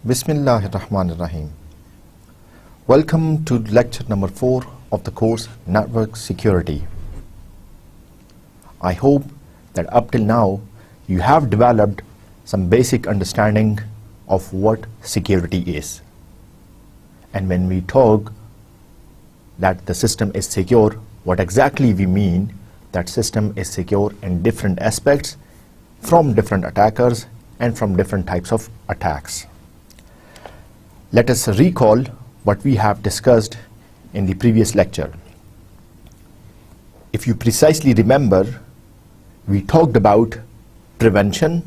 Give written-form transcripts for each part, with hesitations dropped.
Bismillahirrahmanirrahim. Welcome to lecture number 4 of the course Network Security. I hope that up till now you have developed some basic understanding of what security is. And when we talk that the system is secure, what exactly we mean that system is secure in different aspects from different attackers and from different types of attacks. Let us recall what we have discussed in the previous lecture. If you precisely remember, we talked about prevention,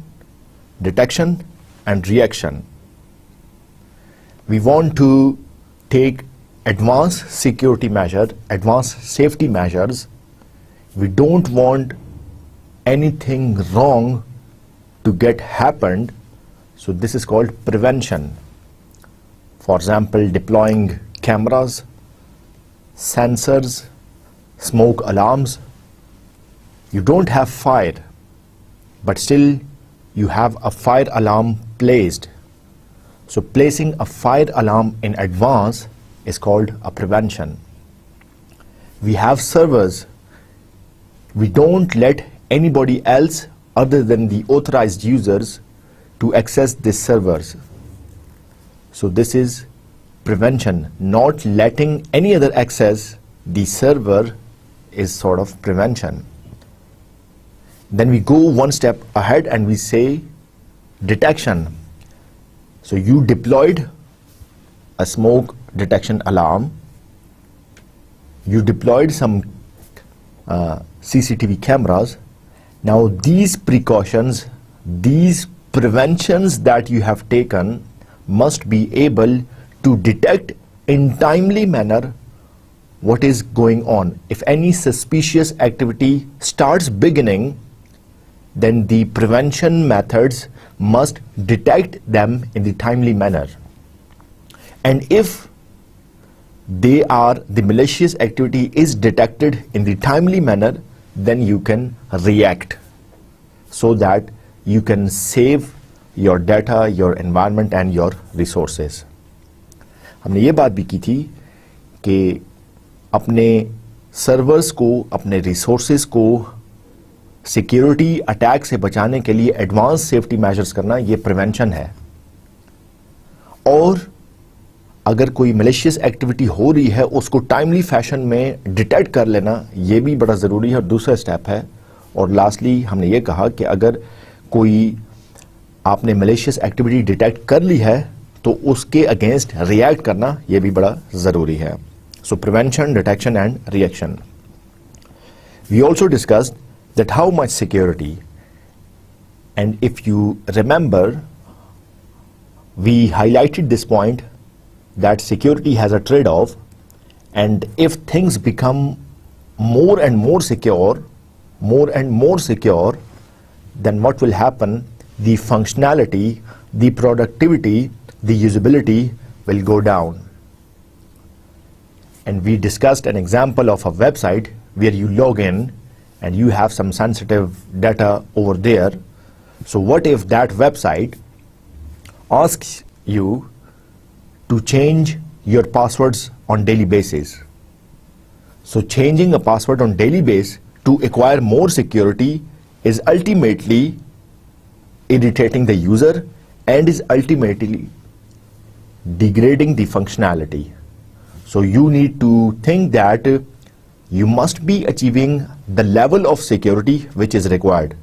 detection, and reaction. We want to take advanced security measures, advanced safety measures. We don't want anything wrong to get happened, so this is called prevention. For example, deploying cameras, sensors, smoke alarms. You don't have fire, but still you have a fire alarm placed. So placing a fire alarm in advance is called a prevention. We have servers. We don't let anybody else other than the authorized users to access these servers. So this is prevention. Not letting any other access the server is sort of prevention. Then we go one step ahead and we say detection. So you deployed a smoke detection alarm. You deployed some CCTV cameras. Now these precautions, these preventions that you have taken must be able to detect in timely manner what is going on. If any suspicious activity starts beginning, then the prevention methods must detect them in the timely manner. And if the malicious activity is detected in the timely manner, then you can react so that you can save your data, your environment and your resources. हमने ये बात भी की थी कि अपने servers को, अपने रिसोर्सेज को सिक्योरिटी अटैक से बचाने के लिए एडवांस सेफ्टी मेजर्स करना ये प्रिवेंशन है. और अगर कोई मैलिशियस एक्टिविटी हो रही है उसको टाइमली फैशन में डिटेक्ट कर लेना ये भी बड़ा ज़रूरी है और दूसरा स्टेप है. और लास्टली हमने ये कहा कि अगर कोई आपने मैलिशियस एक्टिविटी डिटेक्ट कर ली है तो उसके अगेंस्ट रिएक्ट करना ये भी बड़ा ज़रूरी है. So prevention, detection and reaction. We also discussed that how much security, and if you remember, we highlighted this point that security has a trade-off, and if things become more and more secure, then what will happen? The functionality, the productivity, the usability will go down. And we discussed an example of a website where you log in and you have some sensitive data over there. So what if that website asks you to change your passwords on daily basis? So changing a password on daily basis to acquire more security is ultimately irritating the user and is ultimately degrading the functionality. So you need to think that you must be achieving the level of security which is required.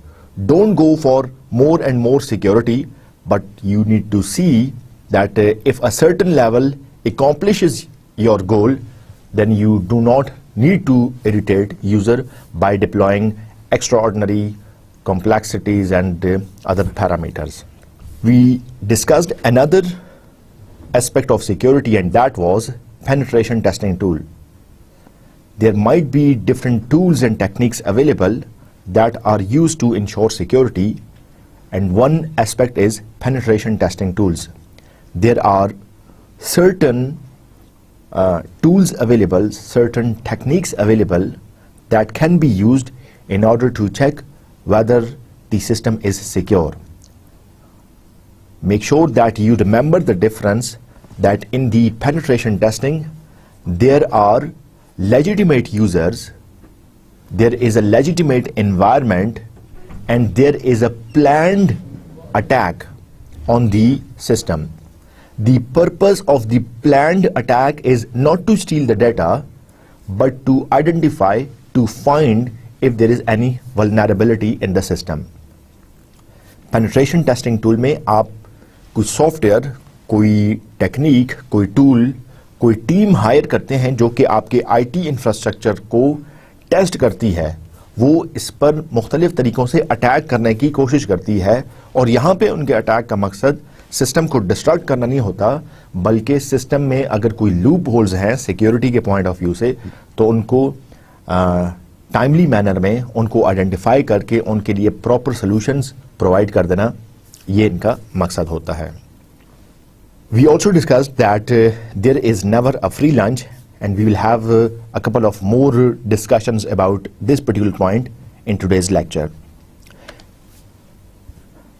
Don't go for more and more security, but you need to see that if a certain level accomplishes your goal, then you do not need to irritate user by deploying extraordinary complexities and other parameters. We discussed another aspect of security, and that was penetration testing tool. There might be different tools and techniques available that are used to ensure security, and one aspect is penetration testing tools. There are certain tools available, certain techniques available that can be used in order to check whether the system is secure. make sure that you remember the difference that in the penetration testing, there are legitimate users, there is a legitimate environment, and there is a planned attack on the system. The purpose of the planned attack is not to steal the data, but to identify, to find if there is any vulnerability in the system. Penetration testing tool में आप कोई software, कोई technique, कोई tool, कोई team hire करते हैं जो कि आपके आईटी इंफ्रास्ट्रक्चर को टेस्ट करती है, वो इस पर मुख्तलिफ तरीकों से अटैक करने की कोशिश करती है, और यहाँ पे उनके अटैक का मकसद सिस्टम को डिस्ट्रक्ट करना नहीं होता, बल्कि सिस्टम में अगर कोई लूप होल्स हैं सिक्योरिटी के पॉइंट ऑफ व्यू से, तो उनको टाइमली मैनर में उनको आइडेंटिफाई करके उनके लिए प्रॉपर सॉल्यूशंस प्रोवाइड कर देना, ये इनका मकसद होता है. We also discussed that there is never a free lunch, and we will have a couple of more discussions about this particular point in today's lecture.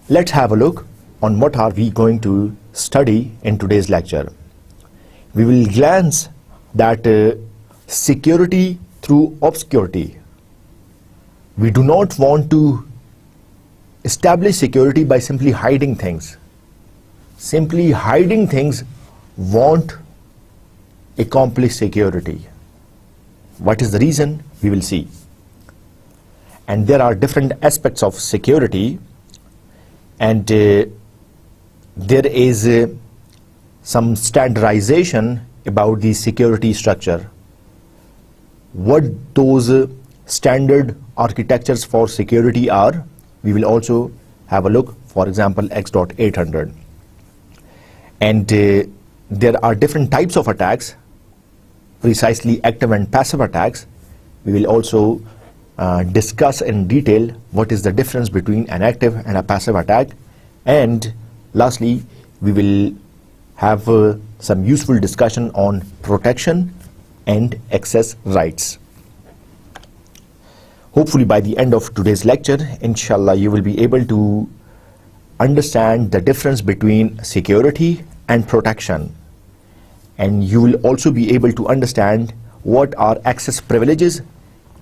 Let's have a look on what are we going to study in today's lecture. We will glance that security through obscurity. We do not want to establish security by simply hiding things. Simply hiding things won't accomplish security. What is the reason? We will see. And there are different aspects of security, and there is some standardization about the security structure. What those standard architectures for security are, we will also have a look, for example, X.800. And there are different types of attacks, precisely active and passive attacks. We will also discuss in detail what is the difference between an active and a passive attack. And lastly, we will have some useful discussion on protection and access rights. Hopefully by the end of today's lecture, inshallah, you will be able to understand the difference between security and protection. And you will also be able to understand what are access privileges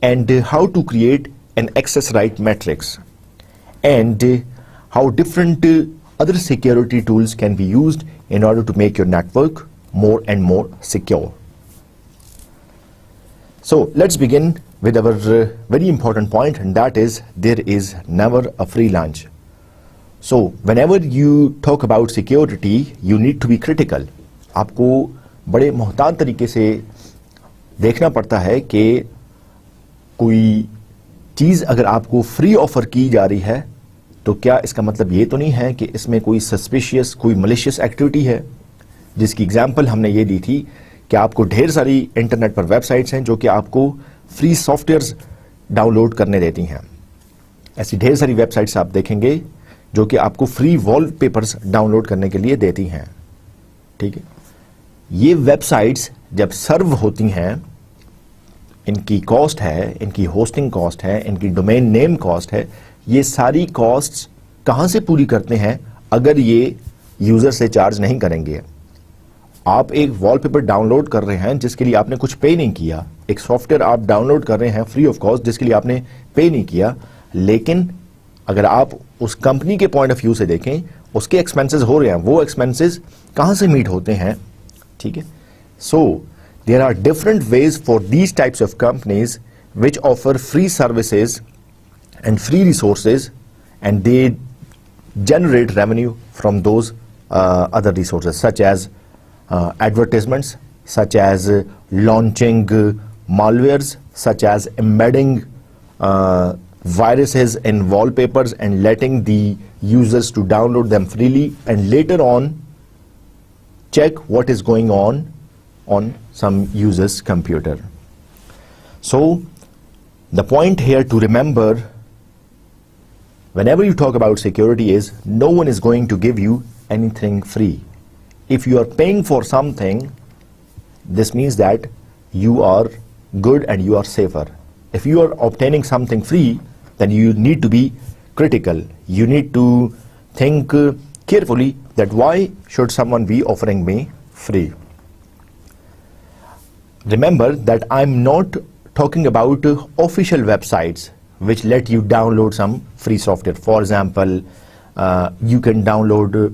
and how to create an access right matrix, and how different other security tools can be used in order to make your network more and more secure. So let's begin with our very important point, and that is there is never a free lunch. So whenever you talk about security, you need to be critical. आपको बड़े मोहतात तरीके से देखना पड़ता है कि कोई चीज़ अगर आपको फ्री ऑफर की जा रही है, तो क्या इसका मतलब ये तो नहीं है कि इसमें कोई सस्पिशियस, कोई मलिशियस एक्टिविटी है, जिसकी एग्जांपल हमने ये दी थी कि आपको ढेर सारी इंटरनेट पर वेबसाइट्स हैं जो कि आपको फ्री सॉफ्टवेयर्स डाउनलोड करने देती हैं. ऐसी ढेर सारी वेबसाइट्स आप देखेंगे जो कि आपको फ्री वॉलपेपर्स डाउनलोड करने के लिए देती हैं. ठीक है, ये वेबसाइट्स जब सर्व होती हैं, इनकी कॉस्ट है, इनकी होस्टिंग कॉस्ट है, इनकी डोमेन नेम कॉस्ट है, ये सारी कॉस्ट्स कहाँ से पूरी करते हैं अगर ये यूज़र से चार्ज नहीं करेंगे. आप एक वॉलपेपर डाउनलोड कर रहे हैं जिसके लिए आपने कुछ पे नहीं किया, एक सॉफ्टवेयर आप डाउनलोड कर रहे हैं फ्री ऑफ कॉस्ट जिसके लिए आपने पे नहीं किया, लेकिन अगर आप उस कंपनी के पॉइंट ऑफ व्यू से देखें, उसके एक्सपेंसेस हो रहे हैं, वो एक्सपेंसेस कहाँ से मीट होते हैं. ठीक है, so there are different ways for these types of companies which offer free services and free resources, and they generate revenue from those other resources, such as advertisements, such as launching malwares, such as embedding viruses in wallpapers and letting the users to download them freely, and later on check what is going on some user's computer. So the point here to remember whenever you talk about security is no one is going to give you anything free. If you are paying for something, this means that you are good and you are safer. If you are obtaining something free, then you need to be critical. You need to think carefully that why should someone be offering me free. Remember that I'm not talking about official websites which let you download some free software. For example, you can download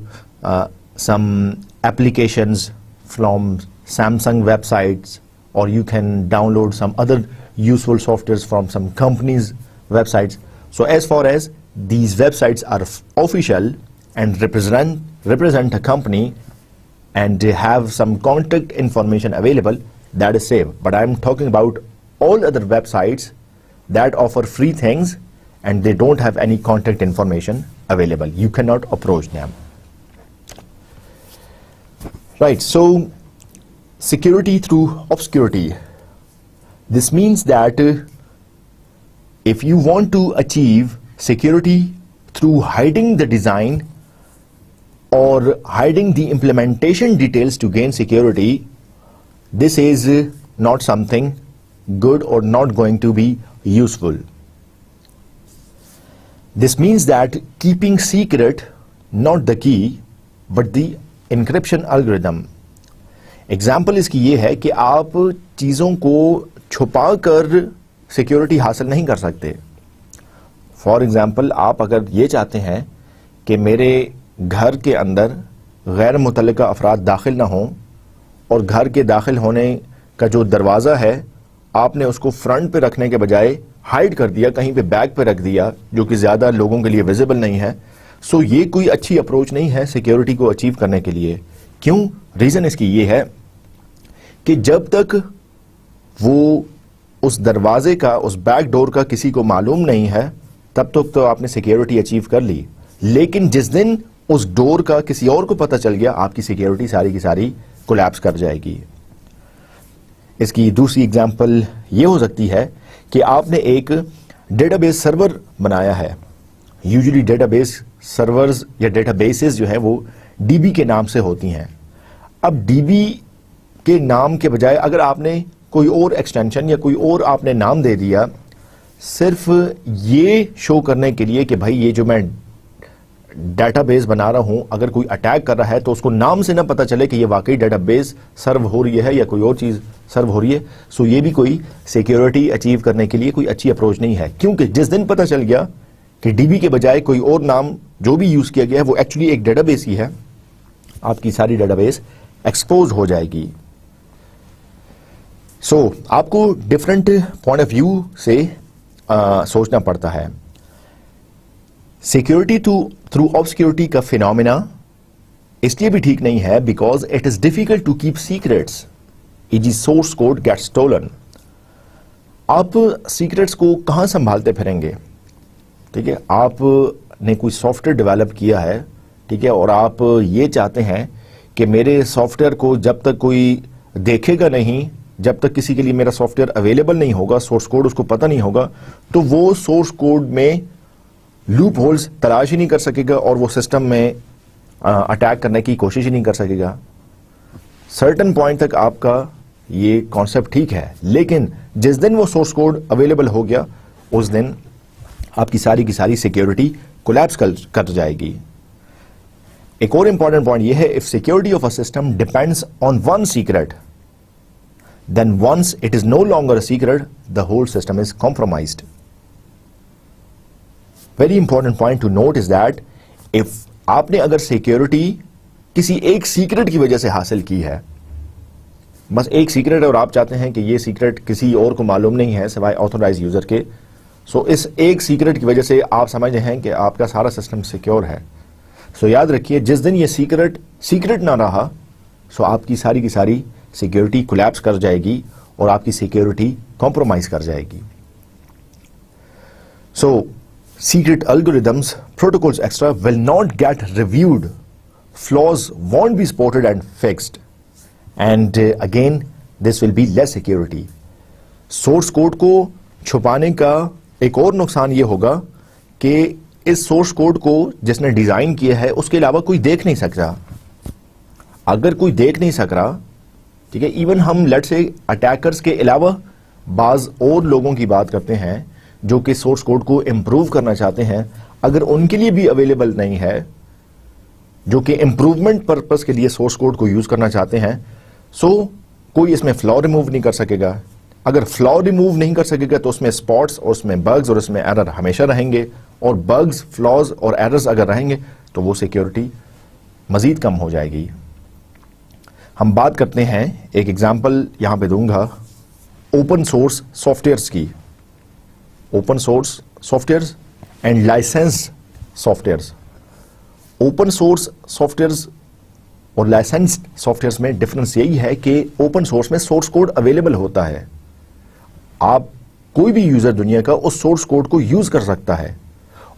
some applications from Samsung websites, or you can download some other useful softwares from some companies' websites. So as far as these websites are official and represent a company and they have some contact information available, that is safe. But I'm talking about all other websites that offer free things and they don't have any contact information available. You cannot approach them. Right, so security through obscurity. This means that if you want to achieve security through hiding the design or hiding the implementation details to gain security, this is not something good or not going to be useful. This means that keeping secret not the key but the encryption algorithm. Example इसकी ये है कि आप चीज़ों को छुपा कर security हासिल नहीं कर सकते. फॉर एग्जाम्पल, आप अगर ये चाहते हैं कि मेरे घर के अंदर गैर मुतल्लिका अफराद दाखिल ना हों और घर के दाखिल होने का जो दरवाज़ा है आपने उसको फ्रंट पे रखने के बजाय हाइड कर दिया, कहीं पे बैक पे रख दिया जो कि ज़्यादा लोगों के लिए विजिबल नहीं है, सो ये कोई अच्छी अप्रोच नहीं है सिक्योरिटी को अचीव करने के लिए. क्यों? रीज़न इसकी ये है कि जब तक वो उस दरवाजे का, उस बैक डोर का किसी को मालूम नहीं है तब तक तो आपने सिक्योरिटी अचीव कर ली, लेकिन जिस दिन उस डोर का किसी और को पता चल गया आपकी सिक्योरिटी सारी की सारी कोलैप्स कर जाएगी. इसकी दूसरी एग्जांपल ये हो सकती है कि आपने एक डेटाबेस सर्वर बनाया है. यूजुअली डेटाबेस सर्वर्स या डेटाबेसेस जो है वो डीबी के नाम से होती हैं. अब डीबी के नाम के बजाय अगर आपने कोई और एक्सटेंशन या कोई और आपने नाम दे दिया सिर्फ ये शो करने के लिए कि भाई ये जो मैं डेटाबेस बना रहा हूं, अगर कोई अटैक कर रहा है तो उसको नाम से ना पता चले कि ये वाकई डेटाबेस सर्व हो रही है या कोई और चीज़ सर्व हो रही है, सो ये भी कोई सिक्योरिटी अचीव करने के लिए कोई अच्छी अप्रोच नहीं है. क्योंकि जिस दिन पता चल गया कि डीबी के बजाय कोई और नाम जो भी यूज़ किया गया है वो एक्चुअली एक डेटाबेस ही है, आपकी सारी डेटाबेस एक्सपोज हो जाएगी. सो आपको डिफरेंट पॉइंट ऑफ व्यू से सोचना पड़ता है. सिक्योरिटी थ्रू ऑब्सक्योरिटी का फिनोमिना इसलिए भी ठीक नहीं है because it is difficult to keep secrets, E G. Source code get stolen. आप सीक्रेट्स को कहां संभालते फिरेंगे? ठीक है, आपने कोई सॉफ्टवेयर डेवलप किया है, ठीक है, और आप ये चाहते हैं कि मेरे सॉफ्टवेयर को जब तक कोई देखेगा नहीं, जब तक किसी के लिए मेरा सॉफ्टवेयर अवेलेबल नहीं होगा, सोर्स कोड उसको पता नहीं होगा, तो वो सोर्स कोड में लूप होल्स तलाश ही नहीं कर सकेगा और वो सिस्टम में अटैक करने की कोशिश ही नहीं कर सकेगा. सर्टेन पॉइंट तक आपका ये कॉन्सेप्ट ठीक है, लेकिन जिस दिन वो सोर्स कोड अवेलेबल हो गया उस दिन आपकी सारी की सारी सिक्योरिटी कोलैप्स कर जाएगी. एक और इंपॉर्टेंट पॉइंट ये है, if security of a system depends on one secret, then once it is no longer a secret, the whole system is compromised. Very important point to note is that if आपने अगर security किसी एक secret की वजह से हासिल की है, बस एक सीक्रेट है और आप चाहते हैं कि ये सीक्रेट किसी और को मालूम नहीं है सिवाय ऑथोराइज यूजर के, सो इस एक सीक्रेट की वजह से आप समझते हैं कि आपका सारा सिस्टम सिक्योर है. सो याद रखिए, जिस दिन ये सीक्रेट ना रहा, सो आपकी सारी की सारी सिक्योरिटी कोलैप्स कर जाएगी और आपकी सिक्योरिटी कॉम्प्रोमाइज कर जाएगी. So secret algorithms, protocols extra will not get reviewed, flaws won't be spotted and fixed, and again this will be less security. Source code को छुपाने का एक और नुकसान ये होगा कि इस सोर्स कोड को जिसने डिजाइन किया है उसके अलावा कोई देख नहीं सकता. अगर कोई देख नहीं सक रहा, ठीक है, इवन हम लेट्स से अटैकर्स के अलावा बाज और लोगों की बात करते हैं जो कि सोर्स कोड को इंप्रूव करना चाहते हैं, अगर उनके लिए भी अवेलेबल नहीं है जो कि इम्प्रूवमेंट पर्पस के लिए सोर्स कोड को यूज करना चाहते हैं, कोई इसमें फ्लॉ रिमूव नहीं कर सकेगा। अगर फ्लॉ रिमूव नहीं कर सकेगा तो उसमें स्पॉट्स और उसमें बग्स और उसमें एरर हमेशा रहेंगे, और बग्स, फ्लॉज और एरर्स अगर रहेंगे तो वो सिक्योरिटी मजीद कम हो जाएगी। हम बात करते हैं, एक एग्जांपल यहां पे दूंगा ओपन सोर्स सॉफ्टवेयर्स की, open source softwares and licensed softwares. Open source softwares और लाइसेंस्ड सॉफ्टवेयर्स में डिफरेंस यही है कि ओपन सोर्स में सोर्स कोड अवेलेबल होता है, आप कोई भी यूजर दुनिया का उस सोर्स कोड को यूज कर सकता है,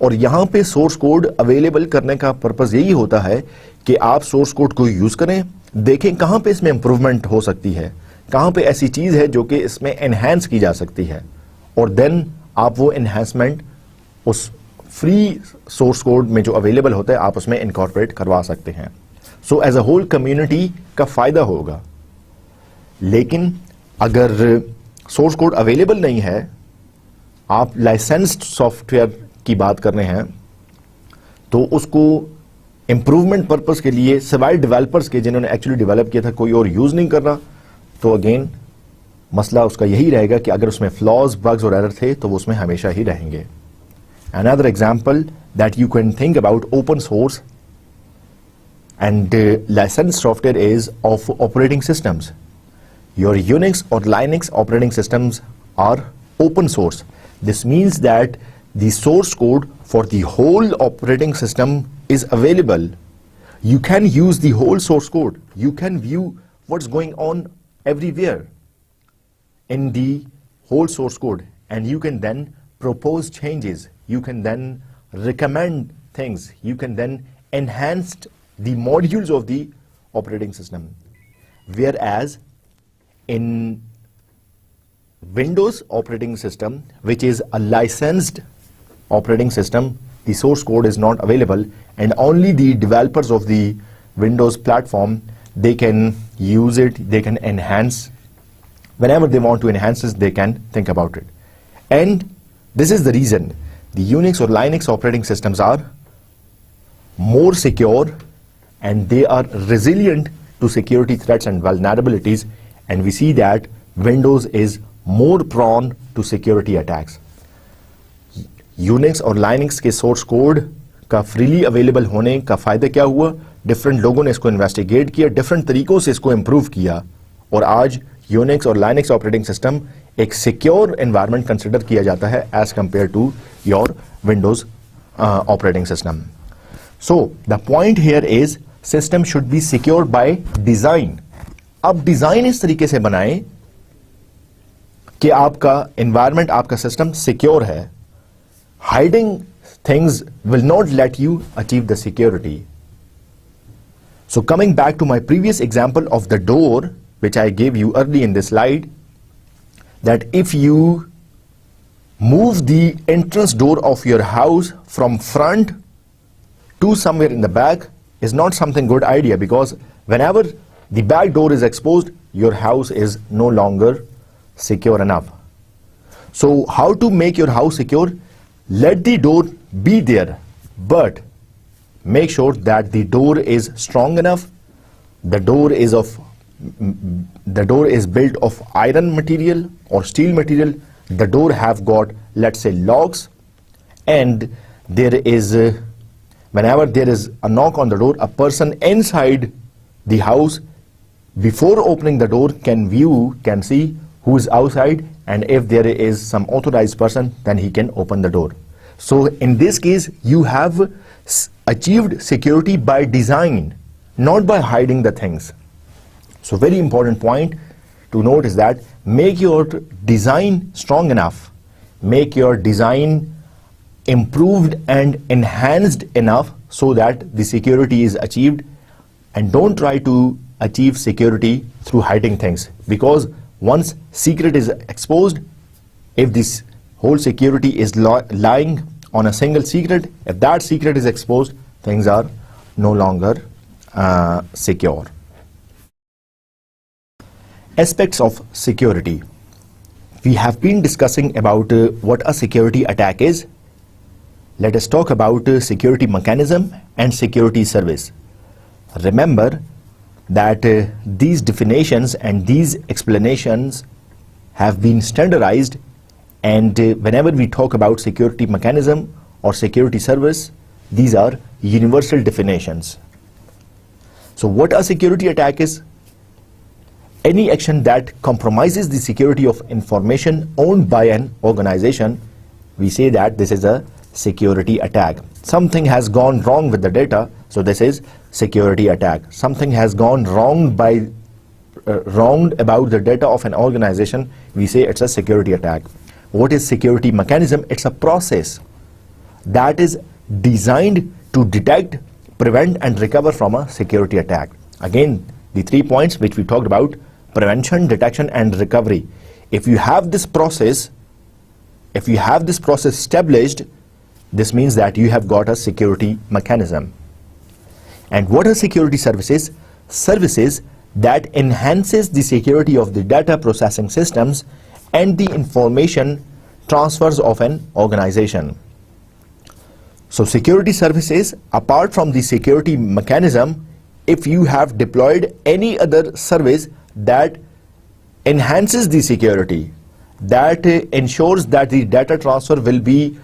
और यहां पे सोर्स कोड अवेलेबल करने का पर्पस यही होता है कि आप सोर्स कोड को यूज करें, देखें कहां पे इसमें इंप्रूवमेंट हो सकती है, कहां पे ऐसी चीज है जो कि इसमें एनहांस की जा सकती है, और देन आप वो एनहांसमेंट उस फ्री सोर्स कोड में जो अवेलेबल होता है आप उसमें इनकॉर्पोरेट करवा सकते हैं। So as a whole community का फायदा होगा। लेकिन अगर सोर्स कोड अवेलेबल नहीं है, आप लाइसेंस्ड सॉफ्टवेयर की बात कर रहे हैं, तो उसको इंप्रूवमेंट पर्पस के लिए सिवाय डेवलपर्स के जिन्होंने एक्चुअली डेवलप किया था कोई और यूज नहीं कर रहा, तो अगेन मसला उसका यही रहेगा कि अगर उसमें फ्लॉज, बग्स और एरर थे तो वो उसमें हमेशा ही रहेंगे। Another example that you can think about open source and licensed software is of operating systems. Your Unix or Linux operating systems are open source. This means that the source code for the whole operating system is available. You can use the whole source code. You can view what's going on everywhere in the whole source code, and you can then propose changes. You can then recommend things. You can then enhance the modules of the operating system. Whereas in Windows operating system, which is a licensed operating system, the source code is not available, and only the developers of the Windows platform, they can use it, they can enhance. Whenever they want to enhance this, they can think about it. And this is the reason the Unix or Linux operating systems are more secure, and they are resilient to security threats and vulnerabilities, and we see that Windows is more prone to security attacks. Unix और Linux के source code का freely available होने का फायदा क्या हुआ? Different लोगों ने इसको इन्वेस्टिगेट किया, डिफरेंट तरीकों से इसको इम्प्रूव किया, और आज यूनिक्स और लाइनिक्स ऑपरेटिंग सिस्टम एक सिक्योर एनवायरनमेंट कंसिडर किया जाता है as compare to your Windows operating system. So the point here is system should be secured by design. अब डिजाइन इस तरीके से बनाएं कि आपका एनवायरनमेंट, आपका सिस्टम सिक्योर है. Hiding things will not let you achieve the security. So coming back to my previous example of the door, which I gave you early in this slide, that if you move the entrance door of your house from front to somewhere in the back is not something good idea, because whenever the back door is exposed, your house is no longer secure enough. So how to make your house secure? Let the door be there, but make sure that the door is strong enough. The door is built of iron material or steel material. The door have got, let's say, locks, and there is whenever there is a knock on the door, a person inside the house before opening the door can see who is outside, and if there is some authorized person, then he can open the door. So in this case, you have achieved security by design, not by hiding the things. So very important point to note is that make your design strong enough, make your design improved and enhanced enough so that the security is achieved, and don't try to achieve security through hiding things, because once secret is exposed, if this whole security is lying on a single secret, if that secret is exposed, things are no longer secure. Aspects of security. We have been discussing about what a security attack is. Let us talk about security mechanism and security service. Remember that these definitions and these explanations have been standardized, and whenever we talk about security mechanism or security service, these are universal definitions. So what a security attack is? Any action that compromises the security of information owned by an organization, we say that this is a security attack. Something has gone wrong with the data, so this is security attack. Something has gone wrong wronged about the data of an organization, we say it's a security attack. What is security mechanism? It's a process that is designed to detect, prevent and recover from a security attack. Again, the 3 points which we talked about: prevention, detection and recovery. If you have this process established, this means that you have got a security mechanism. And what are security services? Services that enhances the security of the data processing systems and the information transfers of an organization. So security services, apart from the security mechanism, if you have deployed any other service that enhances the security, that ensures that the data transfer will be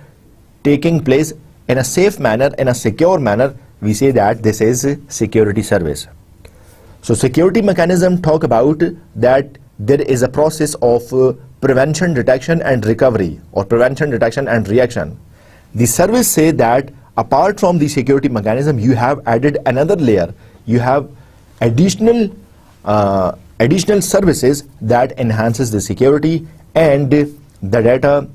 taking place in a safe manner, in a secure manner, we say that this is security service. So security mechanism talk about that there is a process of prevention, detection and recovery, or prevention, detection and reaction. The service say that apart from the security mechanism, you have added another layer. You have additional services that enhances the security and the data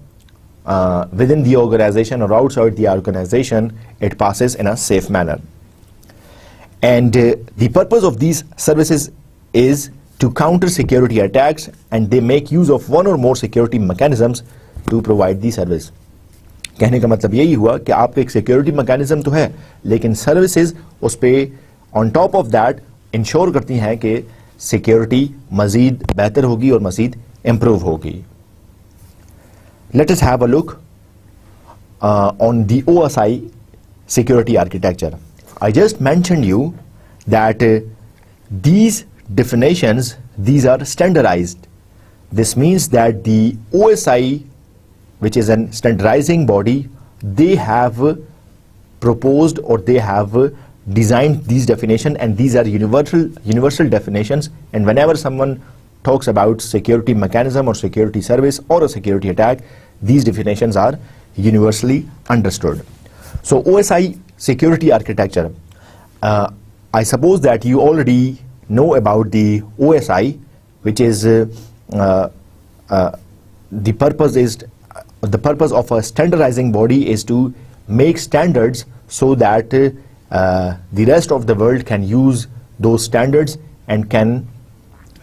within the organization or outside the organization, it passes in a safe manner. And the purpose of these services is to counter security attacks, and they make use of one or more security mechanisms to provide the service. कहने का मतलब यही हुआ कि आपका एक security mechanism तो है, लेकिन सर्विसेज उस पे on top of that ensure करती हैं कि सिक्योरिटी मजीद बेहतर होगी और मजीद इंप्रूव होगी. Let us have a look on the OSI security architecture. I just mentioned you that these definitions, these are standardized. This means that the OSI, which is a standardizing body, they have proposed or they have designed these definitions, and these are universal definitions. And whenever someone talks about security mechanism or security service or a security attack, these definitions are universally understood. So OSI security architecture, I suppose that you already know about the OSI, which is the purpose of a standardizing body is to make standards so that the rest of the world can use those standards and can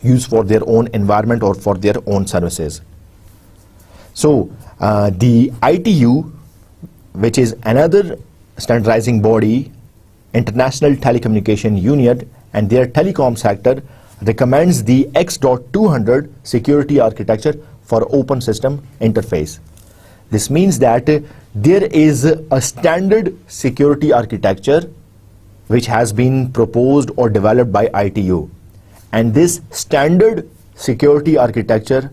use for their own environment or for their own services. So the ITU, which is another standardizing body, International Telecommunication Union, and their telecom sector recommends the X.200 security architecture for open system interface. This means that there is a standard security architecture which has been proposed or developed by ITU, and this standard security architecture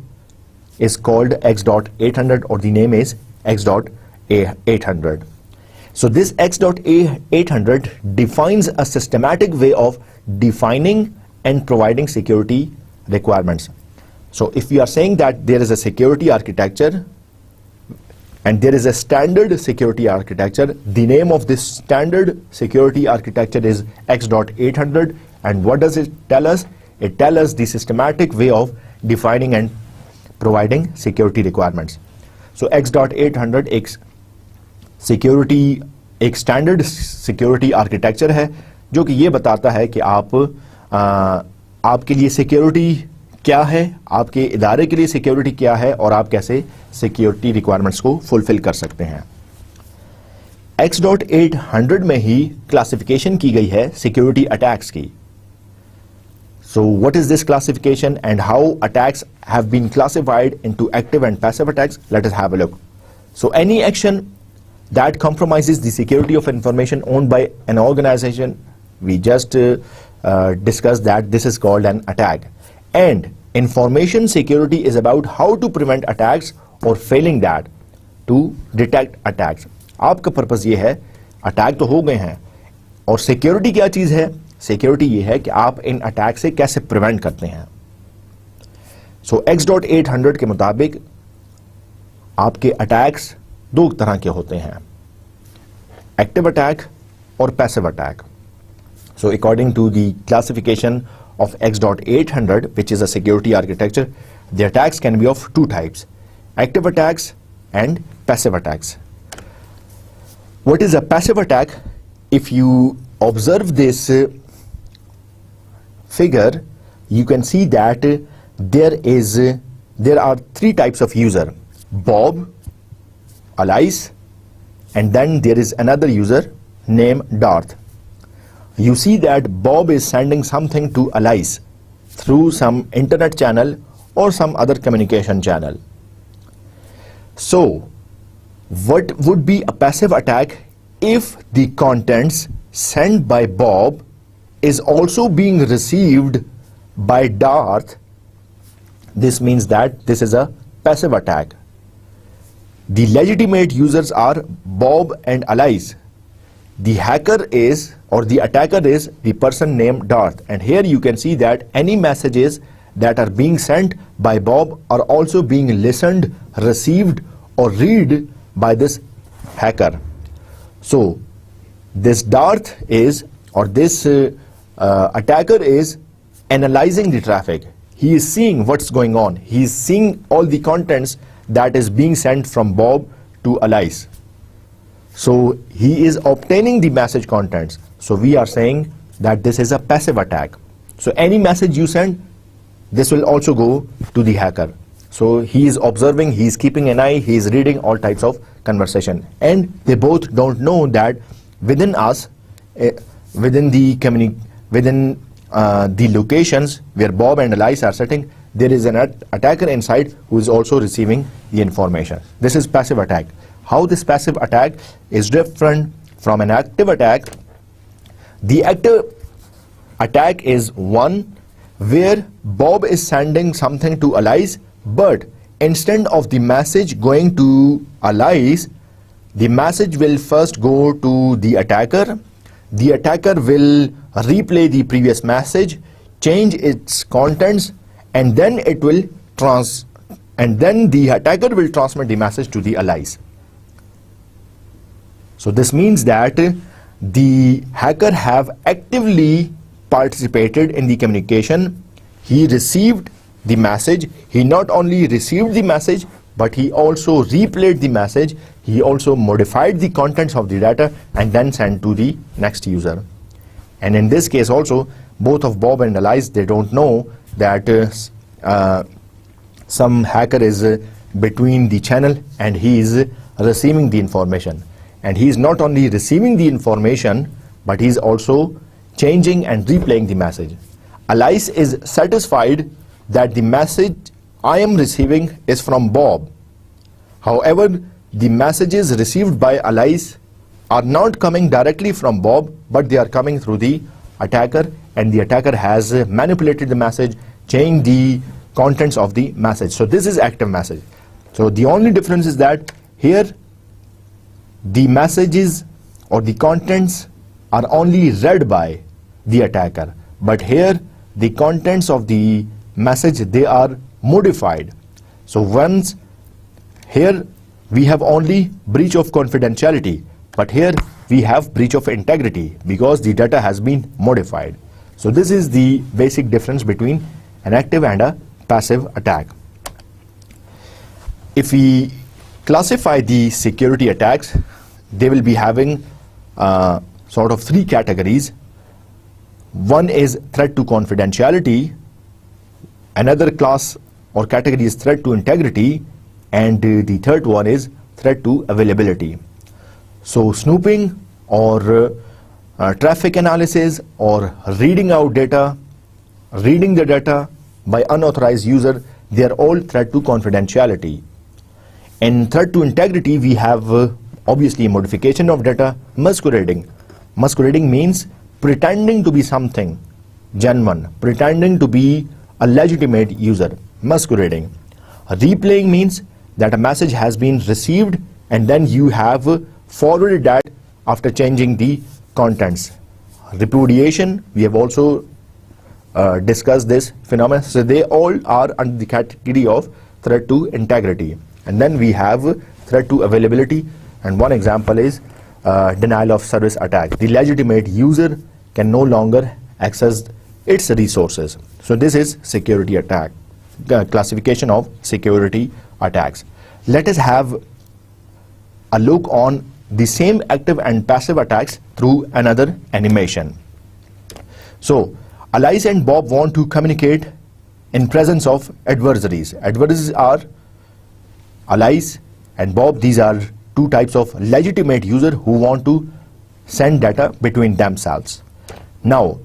is called X.800, or the name is X.800. So this X.800 defines a systematic way of defining and providing security requirements. So if we are saying that there is a security architecture and there is a standard security architecture, the name of this standard security architecture is X.800, and what does it tell us? It tells us the systematic way of defining and providing security requirements. So X.800 एक standard security architecture है जो कि ये बताता है कि आपके लिए सिक्योरिटी क्या है, आपके इदारे के लिए सिक्योरिटी क्या है, और आप कैसे सिक्योरिटी रिक्वायरमेंट्स को फुलफिल कर सकते हैं. X.800 में ही क्लासिफिकेशन की गई है सिक्योरिटी अटैक्स की. So what is this classification and how attacks have been classified into active and passive attacks? Let us have a look. So any action that compromises the security of information owned by an organization We just discussed that this is called an attack. And information security is about how to prevent attacks or failing that to detect attacks. आपका purpose ये है, attack तो हो गए हैं, और security क्या चीज है? सिक्योरिटी ये है कि आप इन अटैक से कैसे प्रिवेंट करते हैं. सो X.800 के मुताबिक आपके अटैक्स दो तरह के होते हैं, एक्टिव अटैक और passive attack. So according to the classification of X.800, which is a security architecture, the attacks can be of two types, active attacks and passive attacks. What is a passive attack? If you observe this figure, you can see that there are three types of user: Bob, Alice, and then there is another user named Darth. You see that Bob is sending something to Alice through some internet channel or some other communication channel. So, what would be a passive attack if the contents sent by Bob is also being received by Darth? This means that this is a passive attack. The legitimate users are Bob and Alice. The hacker is, or the attacker is, the person named Darth. And here you can see that any messages that are being sent by Bob are also being listened, received, or read by this hacker. So this Darth is, or this attacker is analyzing the traffic. He is seeing what's going on. He is seeing all the contents that is being sent from Bob to Alice. So he is obtaining the message contents. So we are saying that this is a passive attack. So any message you send, this will also go to the hacker. So he is observing, he is keeping an eye, he is reading all types of conversation. And they both don't know that within us, within the locations where Bob and Alice are sitting, there is an attacker inside who is also receiving the information. This is passive attack. How this passive attack is different from an active attack? The active attack is one where Bob is sending something to Alice, but instead of the message going to Alice, the message will first go to the attacker. The attacker will replay the previous message, change its contents, and then it will and then the attacker will transmit the message to the Alice. So this means that the hacker have actively participated in the communication. He received the message. He not only received the message, but he also replayed the message. He also modified the contents of the data and then sent to the next user. And in this case also, both of Bob and Alice, they don't know that some hacker is between the channel and he is receiving the information. And he is not only receiving the information, but he is also changing and replaying the message. Alice is satisfied that the message I am receiving is from Bob. However, the messages received by Alice are not coming directly from Bob, but they are coming through the attacker, and the attacker has manipulated the message, changed the contents of the message. So this is active message. So the only difference is that here the messages or the contents are only read by the attacker, but here the contents of the message, they are modified. So once here we have only breach of confidentiality, but here we have breach of integrity because the data has been modified. So this is the basic difference between an active and a passive attack. If we classify the security attacks, they will be having sort of three categories. One is threat to confidentiality, another class or category is threat to integrity, and the third one is threat to availability. So snooping or traffic analysis or reading out data, reading the data by unauthorized user, they are all threat to confidentiality. In threat to integrity, we have obviously modification of data, masquerading. Masquerading means pretending to be something genuine, pretending to be a legitimate user, masquerading. Replaying means that a message has been received and then you have forwarded that after changing the contents. Repudiation, we have also discussed this phenomenon. So they all are under the category of threat to integrity. And then we have threat to availability, and one example is denial of service attack. The legitimate user can no longer access its resources. So this is security attack, classification of security attacks. Let us have a look on the same active and passive attacks through another animation. So Alice and Bob want to communicate in presence of adversaries. Adversaries are Alice and Bob. These are two types of legitimate users who want to send data between themselves. Now,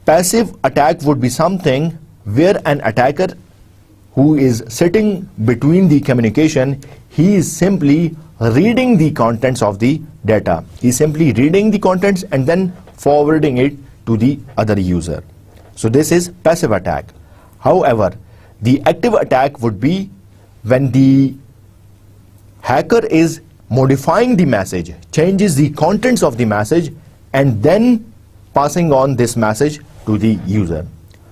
passive attack would be something where an attacker who is sitting between the communication, he is simply reading the contents of the data. He is simply reading the contents and then forwarding it to the other user. So this is passive attack. However, the active attack would be when the hacker is modifying the message, changes the contents of the message, and then passing on this message to the user.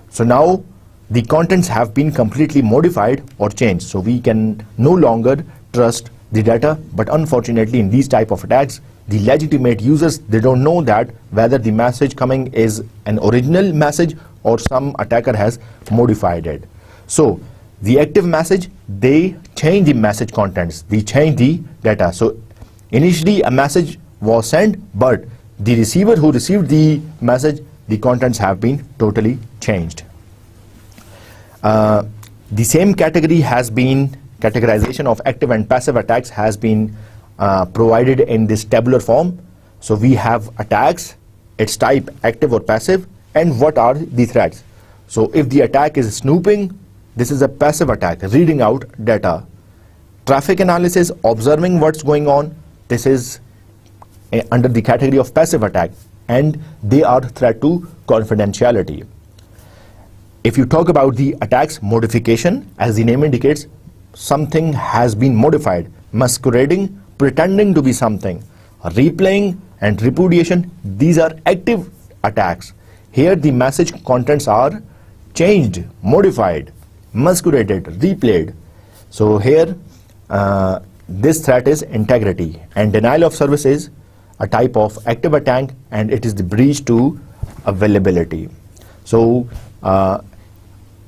So now the contents have been completely modified or changed. So we can no longer trust the data. But unfortunately, in these type of attacks, the legitimate users, they don't know that whether the message coming is an original message or some attacker has modified it. So the active message, they change the message contents, they change the data. So initially a message was sent, but the receiver who received the message, the contents have been totally changed. The same category has been, categorization of active and passive attacks has been provided in this tabular form. So we have attacks, its type active or passive, and what are the threats. So if the attack is snooping, this is a passive attack, reading out data. Traffic analysis, observing what's going on, this is under the category of passive attack, and they are threat to confidentiality. If you talk about the attacks modification, as the name indicates, something has been modified, masquerading, pretending to be something. Replaying and repudiation, these are active attacks. Here the message contents are changed, modified, masqueraded, replayed. So here this threat is integrity, and denial of service is a type of active attack, and it is the breach to availability. So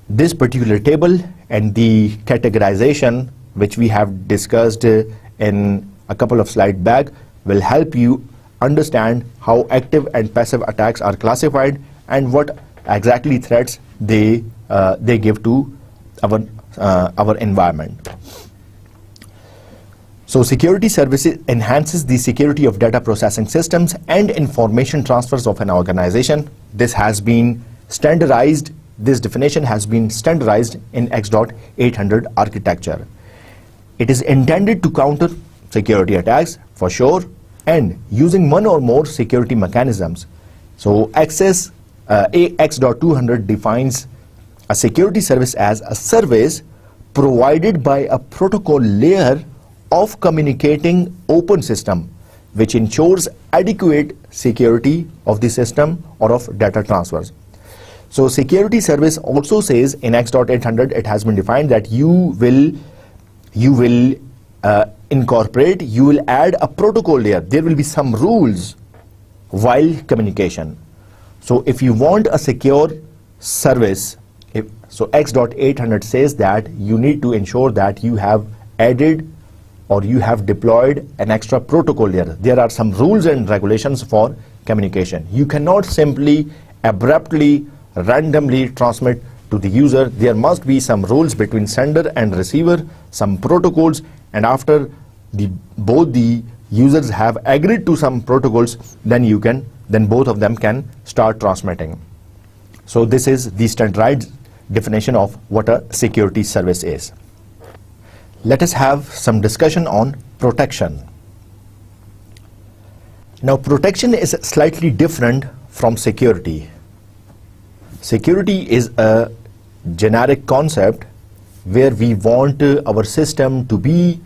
this particular table and the categorization which we have discussed in a couple of slides back will help you understand how active and passive attacks are classified and what exactly threats they give to our environment. So security services enhances the security of data processing systems and information transfers of an organization. This has been standardized. This definition has been standardized in X.800 architecture. It is intended to counter security attacks for sure, and using one or more security mechanisms. So X.200 defines a security service as a service provided by a protocol layer of communicating open system which ensures adequate security of the system or of data transfers. So security service also says in X.800, it has been defined that you will incorporate, you will add a protocol layer. There will be some rules while communication. So if you want a secure service, so X.800 says that you need to ensure that you have added or you have deployed an extra protocol layer. There are some rules and regulations for communication. You cannot simply abruptly, randomly transmit to the user. There must be some rules between sender and receiver, some protocols, and after both the users have agreed to some protocols, then both of them can start transmitting. So this is the standardized definition of what a security service is. Let us have some discussion on protection. Now protection is slightly different from security. Security is a generic concept where we want our system to be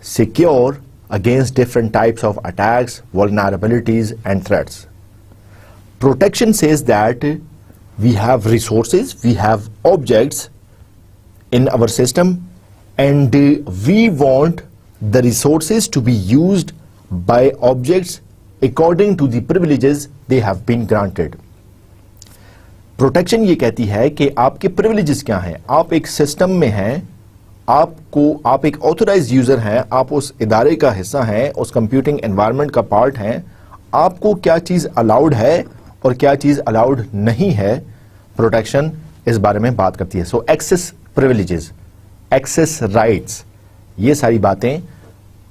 secure against different types of attacks, vulnerabilities, and threats. Protection says that we have resources, we have objects in our system, and we want the resources to be used by objects according to the privileges they have been granted. Protection ये कहती है कि आपके privileges क्या हैं. आप एक system में हैं, आप एक ऑथराइज्ड यूजर हैं, आप उस इदारे का हिस्सा हैं, उस कंप्यूटिंग एनवायरनमेंट का पार्ट हैं. आपको क्या चीज अलाउड है और क्या चीज अलाउड नहीं है, प्रोटेक्शन इस बारे में बात करती है. सो एक्सेस प्रिविलेजेस, एक्सेस राइट्स, ये सारी बातें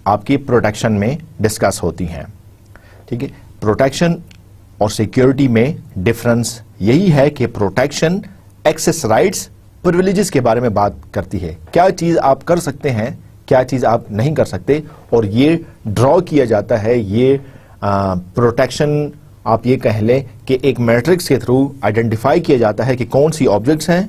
आपकी प्रोटेक्शन में डिस्कस होती हैं. ठीक है. प्रोटेक्शन और सिक्योरिटी में डिफरेंस यही है कि प्रोटेक्शन एक्सेस राइट्स प्रिविलेजेस के बारे में बात करती है. क्या चीज आप कर सकते हैं, क्या चीज आप नहीं कर सकते, और ये ड्रॉ किया जाता है. ये प्रोटेक्शन आप ये कह लें कि एक मैट्रिक्स के थ्रू आइडेंटिफाई किया जाता है कि कौन सी ऑब्जेक्ट्स हैं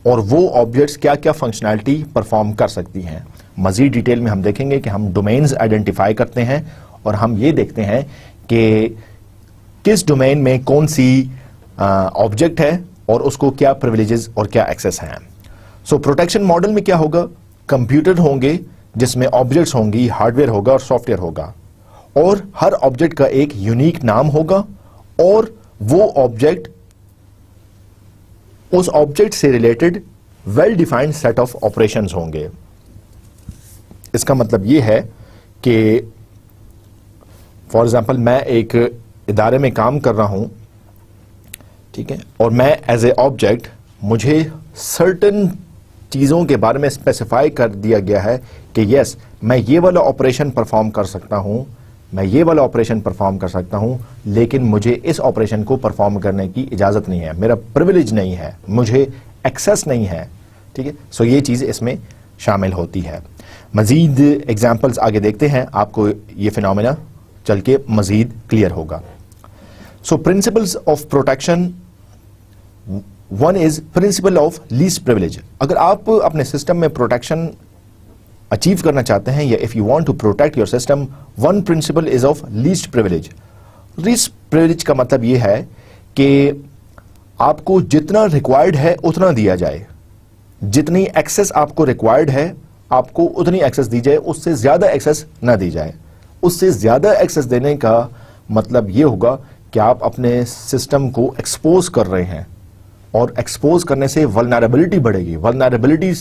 और वो ऑब्जेक्ट्स क्या क्या फंक्शनैलिटी परफॉर्म कर सकती हैं. मजीद डिटेल में हम देखेंगे कि हम डोमेन्स आइडेंटिफाई करते हैं और हम ये देखते हैं कि किस डोमेन में कौन सी ऑब्जेक्ट है और उसको क्या प्रिविलेजेस और क्या एक्सेस हैं. सो प्रोटेक्शन मॉडल में क्या होगा, कंप्यूटर होंगे जिसमें ऑब्जेक्ट्स होंगी, हार्डवेयर होगा और सॉफ्टवेयर होगा, और हर ऑब्जेक्ट का एक यूनिक नाम होगा और वो ऑब्जेक्ट उस ऑब्जेक्ट से related well defined set of operations होंगे. इसका मतलब ये है कि फॉर एग्जांपल मैं एक इदारे में काम कर रहा हूं, ठीक है, और मैं एज ए ऑब्जेक्ट, मुझे सर्टन चीज़ों के बारे में स्पेसिफाई कर दिया गया है कि यस, मैं ये वाला ऑपरेशन परफॉर्म कर सकता हूं, मैं ये वाला ऑपरेशन परफॉर्म कर सकता हूं, लेकिन मुझे इस ऑपरेशन को परफॉर्म करने की इजाज़त नहीं है, मेरा प्रिविलेज नहीं है, मुझे एक्सेस नहीं है. ठीक है. सो ये चीज़ इसमें शामिल होती है. मज़ीद एग्जाम्पल्स आगे देखते हैं, आपको ये फिनोमेना चल के मज़ीद क्लियर होगा. So principles of protection, one is principle of least privilege. अगर आप अपने सिस्टम में प्रोटेक्शन अचीव करना चाहते हैं, या if you want to protect your system, one principle is of least privilege. Least privilege का मतलब यह है कि आपको जितना रिक्वायर्ड है उतना दिया जाए, जितनी एक्सेस आपको रिक्वायर्ड है आपको उतनी एक्सेस दी जाए, उससे ज्यादा एक्सेस ना दी जाए. उससे ज्यादा एक्सेस देने का मतलब यह होगा कि आप अपने सिस्टम को एक्सपोज कर रहे हैं, और एक्सपोज करने से वल्नरेबिलिटी बढ़ेगी. वल्नरेबिलिटी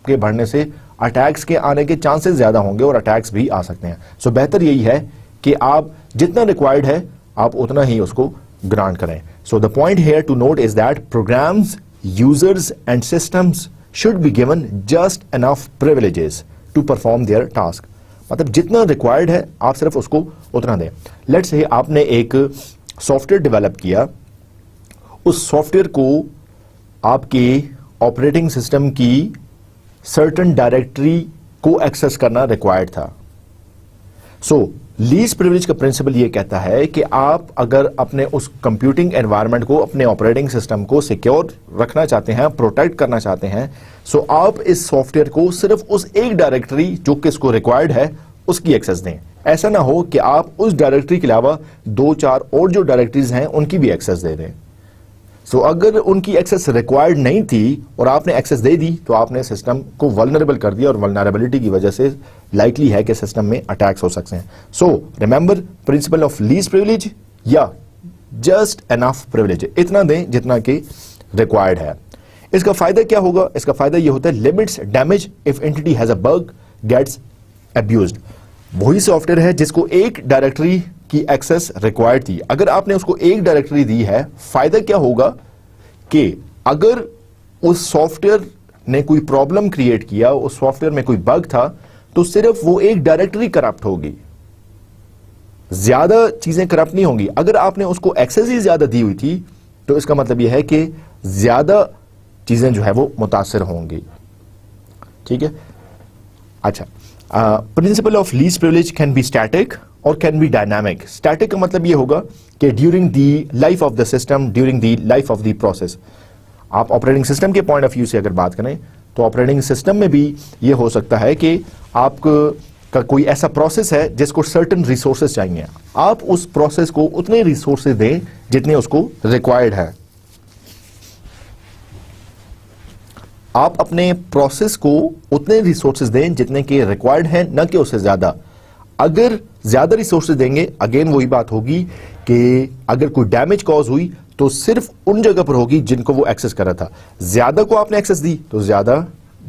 के बढ़ने से अटैक्स के आने के चांसेस ज्यादा होंगे और अटैक्स भी आ सकते हैं. सो बेहतर यही है कि आप जितना रिक्वायर्ड है आप उतना ही उसको ग्रांट करें. So the point here to note is that programs, users and systems should be given just enough privileges to perform their task. मतलब जितना रिक्वायर्ड है आप सिर्फ उसको उतना दें. लेट्स से आपने एक सॉफ्टवेयर डेवलप किया, उस सॉफ्टवेयर को आपके ऑपरेटिंग सिस्टम की सर्टेन डायरेक्टरी को एक्सेस करना रिक्वायर्ड था. सो लीस्ट प्रिविलेज का प्रिंसिपल ये कहता है कि आप अगर अपने उस कंप्यूटिंग एनवायरनमेंट को, अपने ऑपरेटिंग सिस्टम को सिक्योर रखना चाहते हैं, प्रोटेक्ट करना चाहते हैं, सो आप इस सॉफ्टवेयर को सिर्फ उस एक डायरेक्टरी जो किसको रिक्वायर्ड है उसकी एक्सेस दें. ऐसा ना हो कि आप उस डायरेक्टरी के अलावा 2-4 और जो डायरेक्टरीज हैं उनकी भी एक्सेस दे दें. सो अगर उनकी एक्सेस रिक्वायर्ड नहीं थी और आपने एक्सेस दे दी तो आपने सिस्टम को वल्नरेबल कर दिया, और वल्नरेबिलिटी की वजह से लाइकली है कि सिस्टम में अटैक्स हो सकते हैं. So remember principal of least privilege, या जस्ट एनफ प्रिविलेज, इतना दें जितना कि रिक्वायर्ड है. इसका फायदा क्या होगा? इसका फायदा ये होता है limits damage if entity has a bug gets abused. वही सॉफ्टवेयर है जिसको एक डायरेक्टरी की एक्सेस रिक्वायर्ड थी, अगर आपने उसको एक डायरेक्टरी दी है, फायदा क्या होगा कि अगर उस सॉफ्टवेयर ने कोई प्रॉब्लम क्रिएट किया, उस सॉफ्टवेयर में कोई बग था, तो सिर्फ वो एक डायरेक्टरी करप्ट होगी, ज्यादा चीजें करप्ट नहीं होंगी. अगर आपने उसको एक्सेस ही ज्यादा दी हुई थी तो इसका मतलब यह है कि ज्यादा चीजें जो है वो मुतासिर होंगी. ठीक है. अच्छा, principal of least privilege can be static or can be dynamic. Static کا مطلب یہ ہوگا کہ during the life of the system, during the life of the process. آپ آپریٹنگ سسٹم کے پوائنٹ آف ویو سے اگر بات کریں تو آپریٹنگ سسٹم میں بھی یہ ہو سکتا ہے کہ آپ کا کوئی ایسا پروسیس ہے جس کو سرٹن ریسورسز چاہیے, آپ اس پروسیس کو اتنے ریسورسز دیں جتنے اس کو ریکوائرڈ ہے. آپ اپنے پروسیس کو اتنے ریسورسز دیں جتنے کہ ریکوائرڈ ہیں, نہ کہ اس سے زیادہ. اگر زیادہ ریسورسز دیں گے, اگین وہی بات ہوگی کہ اگر کوئی ڈیمیج کاز ہوئی تو صرف ان جگہ پر ہوگی جن کو وہ ایکسس کر رہا تھا. زیادہ کو آپ نے ایکسس دی تو زیادہ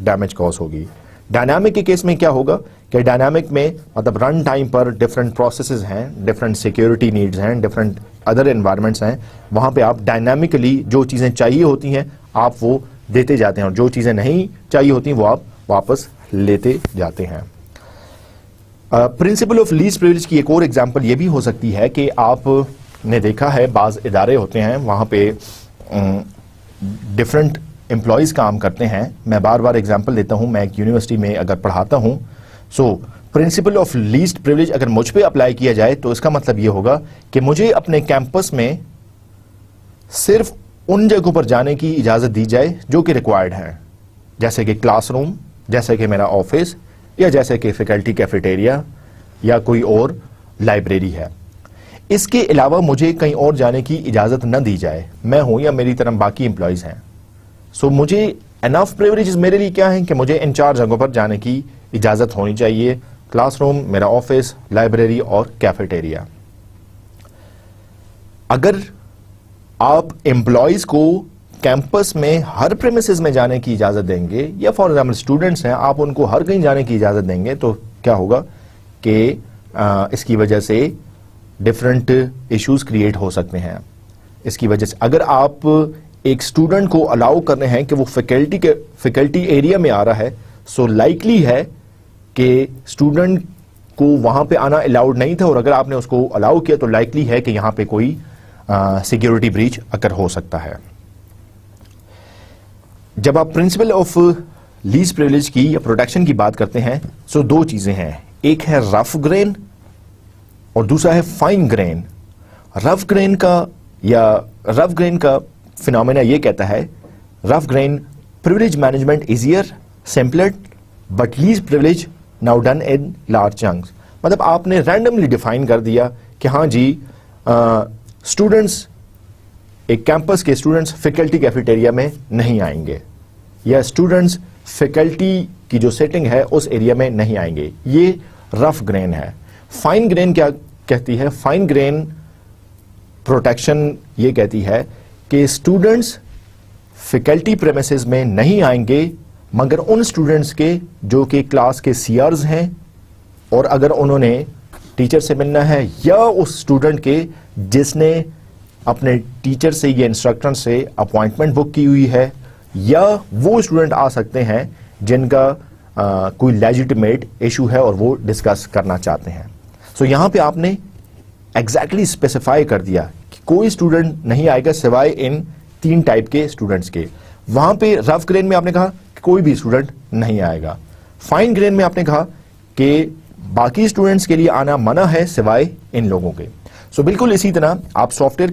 ڈیمیج کاز ہوگی. ڈائنامک کے کیس میں کیا ہوگا کہ ڈائنامک میں مطلب رن ٹائم پر ڈفرنٹ پروسیسز ہیں, ڈفرنٹ سیکیورٹی نیڈز ہیں, ڈفرنٹ ادر انوائرمنٹس ہیں, وہاں پہ آپ ڈائنامکلی جو چیزیں چاہیے ہوتی ہیں آپ وہ دیتے جاتے ہیں, اور جو چیزیں نہیں چاہیے ہوتی ہیں وہ آپ واپس لیتے جاتے ہیں. پرنسپل آف لیسٹ پریویلیج کی ایک اور ایگزامپل یہ بھی ہو سکتی ہے کہ آپ نے دیکھا ہے بعض ادارے ہوتے ہیں وہاں پہ ڈفرنٹ امپلائیز کام کرتے ہیں. میں بار بار ایگزامپل دیتا ہوں, میں ایک یونیورسٹی میں اگر پڑھاتا ہوں, سو پرنسپل آف لیسٹ پریویلیج اگر مجھ پہ اپلائی کیا جائے تو اس کا مطلب یہ ہوگا کہ مجھے اپنے کیمپس میں صرف ان جگہوں پر جانے کی اجازت دی جائے جو کہ ریکوائرڈ ہیں, جیسے کہ کلاس روم, جیسے کہ میرا آفس, یا جیسے کہ فیکلٹی کیفیٹیریا یا کوئی اور لائبریری ہے. اس کے علاوہ مجھے کہیں اور جانے کی اجازت نہ دی جائے, میں ہوں یا میری طرح باقی امپلائیز ہیں. سو مجھے انف پریویلیجز میرے لیے کیا ہیں کہ مجھے ان 4 جگہوں پر جانے کی اجازت ہونی چاہیے, کلاس روم, میرا آفس, لائبریری اور کیفیٹیریا. اگر آپ امپلائیز کو کیمپس میں ہر پریمیسز میں جانے کی اجازت دیں گے, یا فار ایگزامپل اسٹوڈنٹس ہیں آپ ان کو ہر کہیں جانے کی اجازت دیں گے, تو کیا ہوگا کہ اس کی وجہ سے ڈفرنٹ ایشوز کریٹ ہو سکتے ہیں. اس کی وجہ سے اگر آپ ایک اسٹوڈنٹ کو الاؤ کر رہے ہیں کہ وہ فیکلٹی ایریا میں آ رہا ہے, سو لائکلی ہے کہ اسٹوڈنٹ کو وہاں پہ آنا الاؤڈ نہیں تھا, اور اگر آپ نے اس کو الاؤ کیا تو لائکلی ہے کہ یہاں پہ کوئی سیکیورٹی بریچ اکر ہو سکتا ہے. جب آپ پرنسپل آف لیسٹ پریویلیج کی یا پروٹیکشن کی بات کرتے ہیں, سو 2 چیزیں ہیں, ایک ہے رف گرین اور دوسرا ہے فائن گرین. رف گرین کا فینومینا یہ کہتا ہے, rough grain privilege management easier, simpler, but least privilege now done in large chunks. مطلب آپ نے رینڈملی ڈیفائن کر دیا کہ ہاں جی اسٹوڈنٹس, ایک کیمپس کے اسٹوڈنٹس فیکلٹی کیفیٹیریا میں نہیں آئیں گے, یا اسٹوڈنٹس فیکلٹی کی جو سیٹنگ ہے اس ایریا میں نہیں آئیں گے. یہ رف گرین ہے. فائن گرین کیا کہتی ہے؟ فائن گرین پروٹیکشن یہ کہتی ہے کہ اسٹوڈنٹس فیکلٹی پریمیسز میں نہیں آئیں گے مگر ان اسٹوڈنٹس کے جو کہ کلاس کے سی آرز ہیں, اور اگر انہوں نے ٹیچر سے ملنا ہے, یا اس اسٹوڈنٹ کے جس نے اپنے ٹیچر سے یا انسٹرکٹر سے اپوائنٹمنٹ بک کی ہوئی ہے, یا وہ اسٹوڈنٹ آ سکتے ہیں جن کا کوئی لیجیٹیمیٹ ایشو ہے اور وہ ڈسکس کرنا چاہتے ہیں. سو یہاں پہ آپ نے ایگزیکٹلی اسپیسیفائی کر دیا کہ کوئی اسٹوڈنٹ نہیں آئے گا سوائے ان 3 ٹائپ کے اسٹوڈنٹس کے. وہاں پہ رف گرین میں آپ نے کہا کہ کوئی بھی اسٹوڈنٹ نہیں آئے گا. فائن گرین میں آپ نے کہا کہ باقی اسٹوڈنٹس کے لیے آنا منع ہے سوائے ان لوگوں کے. سو بالکل اسی طرح آپ سافٹ ویئر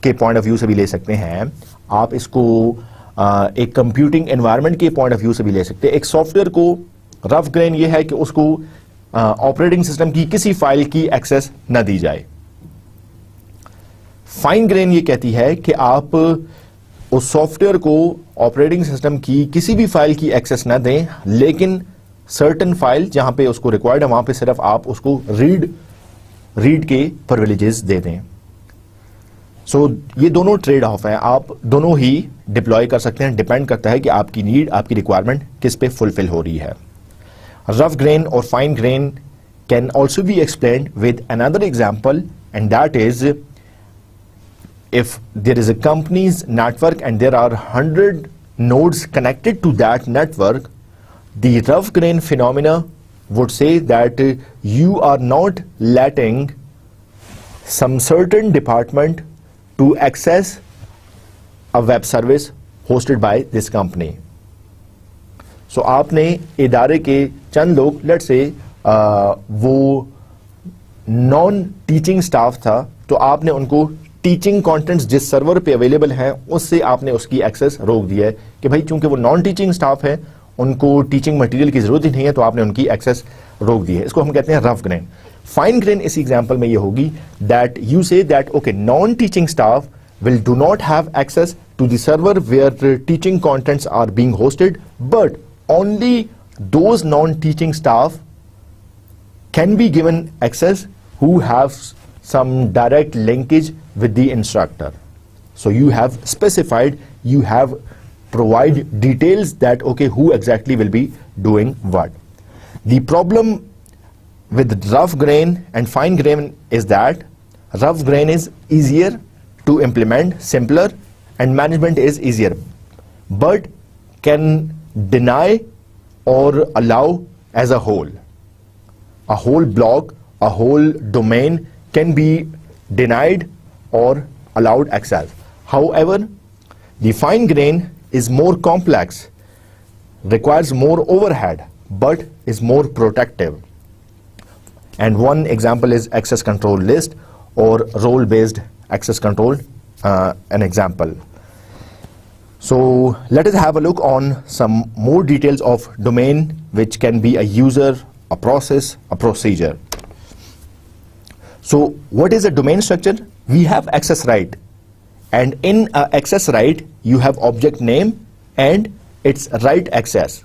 کے پوائنٹ آف ویو سے بھی لے سکتے ہیں, آپ اس کو ایک کمپیوٹنگ انوائرمنٹ کے پوائنٹ آف ویو سے بھی لے سکتے ہیں. ایک سافٹ ویئر کو رف گرین یہ ہے کہ اس کو آپریٹنگ سسٹم کی کسی فائل کی ایکسس نہ دی جائے. فائن گرین یہ کہتی ہے کہ آپ اس سافٹ ویئر کو آپریٹنگ سسٹم کی کسی بھی فائل کی ایکسس نہ دیں, لیکن سرٹن فائل جہاں پہ اس کو ریکوائرڈ ہے وہاں پہ صرف آپ اس کو ریڈ کے پرویلیجز دے دیں. سو یہ دونوں ٹریڈ آف ہیں, آپ دونوں ہی ڈپلوائے کر سکتے ہیں, ڈیپینڈ کرتا ہے کہ آپ کی نیڈ, آپ کی ریکوائرمنٹ کس پہ فلفل ہو رہی ہے. رف گرین اور fine grain can also be explained with another example, and that is if there is a company's network and there are 100 nodes connected to that network, the rough grain phenomena would say that you are not letting some certain department to access a web service hosted by this company. So آپ نے ادارے کے چند لوگ, late سے وہ naan teaching staff تھا تو آپ نے ان کو ٹیچنگ کانٹینٹس جس سرور پہ اویلیبل ہیں اس سے آپ نے اس کی ایکسیس روک دیا ہے کہ بھائی چونکہ وہ نان ٹیچنگ اسٹاف ہے, ان کو ٹیچنگ مٹیریل کی ضرورت ہی نہیں ہے, تو آپ نے ان کی ایکسیس روک دی ہے. اس کو ہم کہتے ہیں رف گرین. فائن گرین اس ایگزامپل میں یہ ہوگی دیٹ یو سے that okay naan teaching staff will do not have access to the server where the teaching contents are being hosted, but only those non-teaching staff can be given access who have some direct linkage with the instructor. So you have specified, you have provide details that okay who exactly will be doing what. The problem with rough grain and fine grain is that rough grain is easier to implement, simpler, and management is easier, but can deny or allow as a whole. A whole block, a whole domain can be denied or allowed access. However, the fine grain is more complex, requires more overhead, but is more protective. And one example is access control list or role-based access control, an example. So let us have a look on some more details of domain, which can be a user, a process, a procedure. So what is a domain structure? We have access right, and in access right you have object name and its right access.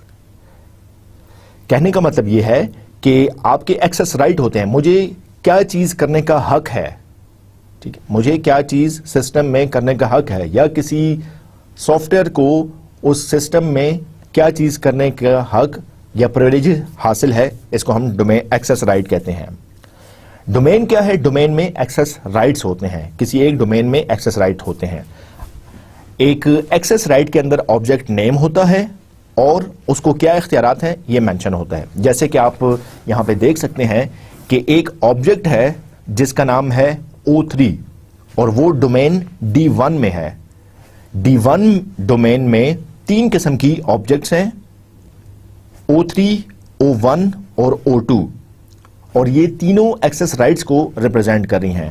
کہنے کا مطلب یہ ہے کہ آپ کے Axis right ہوتے ہیں, مجھے کیا چیز کرنے کا حق ہے, ٹھیک ہے, مجھے کیا چیز سسٹم میں کرنے کا حق ہے, یا کسی سافٹ ویئر کو اس سسٹم میں کیا چیز کرنے کا حق یا پریویلیج حاصل ہے, اس کو ہم ڈومین ایکسس رائٹ کہتے ہیں. ڈومین کیا ہے؟ ڈومین میں ایکسس رائٹس ہوتے ہیں, کسی ایک ڈومین میں ایکسس رائٹ ہوتے ہیں. ایک ایکسس رائٹ کے اندر آبجیکٹ نیم ہوتا ہے اور اس کو کیا اختیارات ہیں یہ مینشن ہوتا ہے. جیسے کہ آپ یہاں پہ دیکھ سکتے ہیں کہ ایک آبجیکٹ ہے جس کا نام ہے O3 اور وہ ڈومین D1 میں ہے. D1 ڈومین میں 3 قسم کی آبجیکٹس ہیں, O3, O1 اور O2, اور یہ تینوں ایکسس رائٹس کو ریپرزینٹ کر رہی ہیں.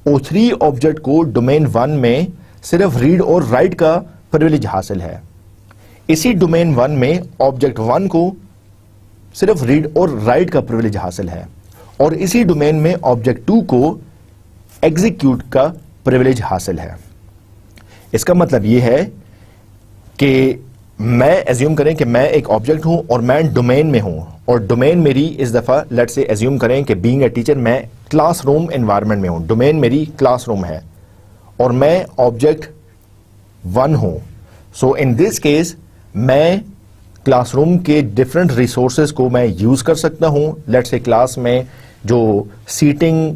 O3 آبجیکٹ کو ڈومین 1 میں صرف ریڈ اور رائٹ کا پریویلیج حاصل ہے. اسی ڈومین 1 میں آبجیکٹ 1 کو صرف ریڈ اور رائٹ کا پریویلیج حاصل ہے, اور اسی ڈومین میں آبجیکٹ 2 کو ایگزیکیوٹ کا پریویلیج حاصل ہے. اس کا مطلب یہ ہے کہ میں ایزیوم کریں کہ میں ایک آبجیکٹ ہوں اور میں ڈومین میں ہوں, اور ڈومین میری اس دفعہ لیٹ سے ایزیوم کریں کہ بینگ اے ٹیچر میں کلاس روم انوائرمنٹ میں ہوں, ڈومین میری کلاس روم ہے اور میں آبجیکٹ 1 ہوں. سو ان دس کیس میں کلاس روم کے ڈفرینٹ ریسورسز کو میں یوز کر سکتا ہوں. لیٹ سے کلاس میں جو سیٹنگ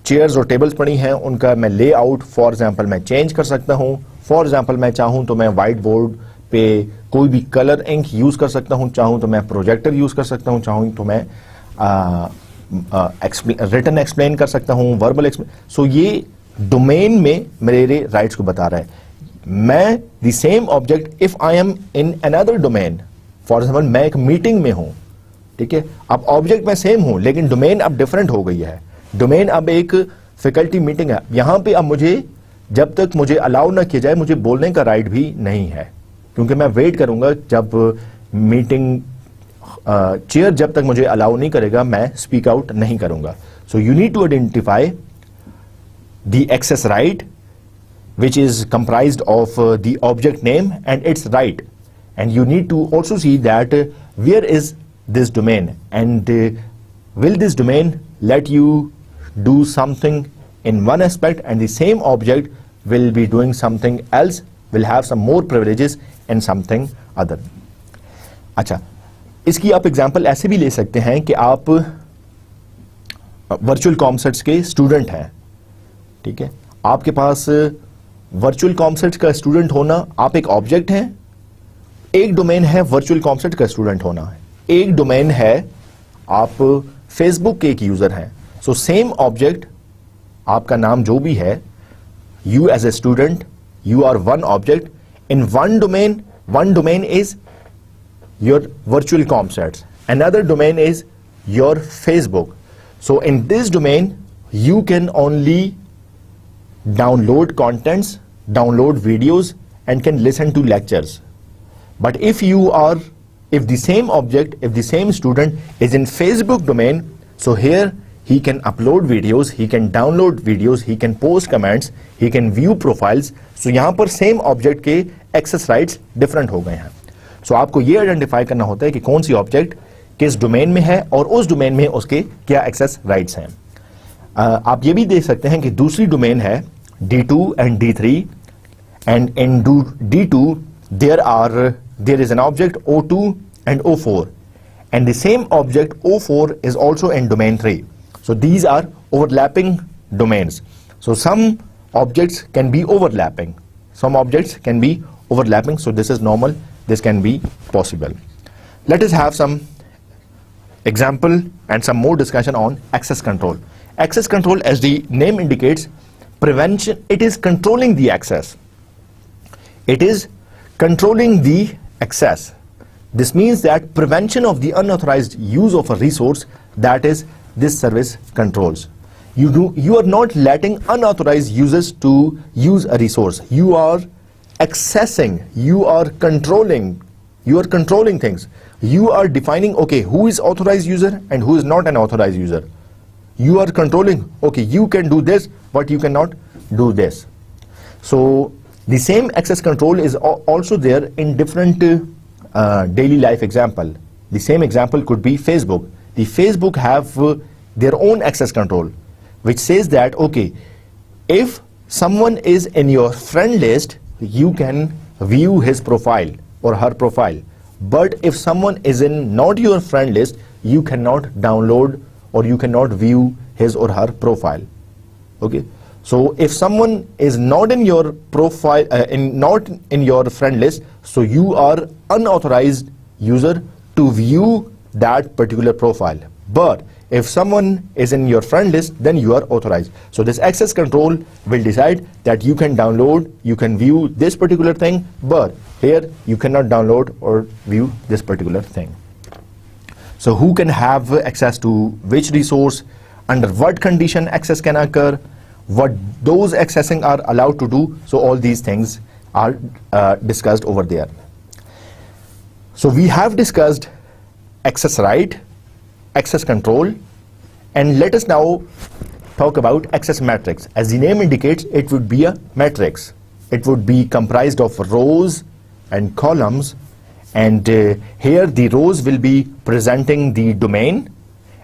چیئرز اور ٹیبلز پڑی ہیں ان کا میں لے آؤٹ فار ایگزامپل میں چینج کر سکتا ہوں. فار ایگزامپل میں چاہوں تو میں وائٹ بورڈ پہ کوئی بھی کلر انک یوز کر سکتا ہوں, چاہوں تو میں پروجیکٹر یوز کر سکتا ہوں, چاہوں تو میں ریٹن ایکسپلین کر سکتا ہوں, وربل ایکسپلین. سو یہ ڈومین میں میرے رائٹس کو بتا رہا ہے. میں the same object if I am in another domain, for example میں ایک میٹنگ میں ہوں, ٹھیک ہے, اب آبجیکٹ میں سیم ہوں لیکن ڈومین اب ڈفرینٹ ہو گئی ہے. ڈومین اب ایک فیکلٹی میٹنگ ہے, یہاں پہ اب مجھے جب تک مجھے الاؤ نہ کیا جائے مجھے بولنے کا رائٹ بھی نہیں ہے, کیونکہ میں ویٹ کروں گا جب میٹنگ چیئر جب تک مجھے الاؤ نہیں کرے گا میں اسپیک آؤٹ نہیں کروں گا. So you need to identify the access right which is comprised of the object name and its right, and you need to also see that where is this domain, and will this domain let you do something in one aspect and the same object will be doing something else, will have some more privileges in something other. اچھا, اس کی آپ example ایسے بھی لے سکتے ہیں کہ آپ ورچوئل کانسرٹس کے اسٹوڈنٹ ہیں, ٹھیک ہے, آپ کے پاس ورچوئل کانسرٹ کا اسٹوڈنٹ ہونا, آپ ایک آبجیکٹ ہیں, ایک ڈومین ہے ورچوئل کانسرٹ کا اسٹوڈنٹ ہونا, ایک ڈومین ہے آپ فیس بک کے ایک یوزر ہیں. سو سیم آبجیکٹ, آپ کا نام جو بھی ہے, you as a student you are one object in one domain. One domain is your virtual concerts, another domain is your Facebook. So in this domain, you can only download contents, download videos, and can listen to lectures. But if the same object, if the same student is in Facebook domain, so here he can upload videos, he can download videos, he can post comments, he can view profiles. So यहाँ पर same object के access rights different हो गए हैं. So आपको ये identify करना होता है कि कौन सी object किस domain में है और उस domain में उसके क्या access rights हैं. आप ये भी देख सकते हैं कि दूसरी domain है D2 and D3, and in D2 there is an object O2 and O4, and the same object O4 is also in domain 3. So these are overlapping domains. So some objects can be overlapping. Some objects can be overlapping. So this is normal. This can be possible. Let us have some example and some more discussion on access control. Access control, as the name indicates, prevention. It is controlling the access. It is controlling the access. This means that prevention of the unauthorized use of a resource, that is this service controls. You are not letting unauthorized users to use a resource. You are accessing, you are controlling things. You are defining, okay, who is authorized user and who is not an authorized user. You are controlling, okay, you can do this, but you cannot do this. So the same access control is also there in different daily life example. The same example could be Facebook. The Facebook have their own access control, which says that, okay, if someone is in your friend list, you can view his profile or her profile. But if someone is in not your friend list, you cannot download or you cannot view his or her profile. Okay. So if someone is not in your profile, not in your friend list, so you are unauthorized user to view that particular profile. But if someone is in your friend list, then you are authorized. So this access control will decide that you can download, you can view this particular thing, but here you cannot download or view this particular thing. So who can have access to which resource, under what condition access can occur, what those accessing are allowed to do. So all these things are discussed over there. So we have discussed access right, access control, and let us now talk about access matrix. As the name indicates, it would be a matrix. It would be comprised of rows and columns, and here the rows will be presenting the domain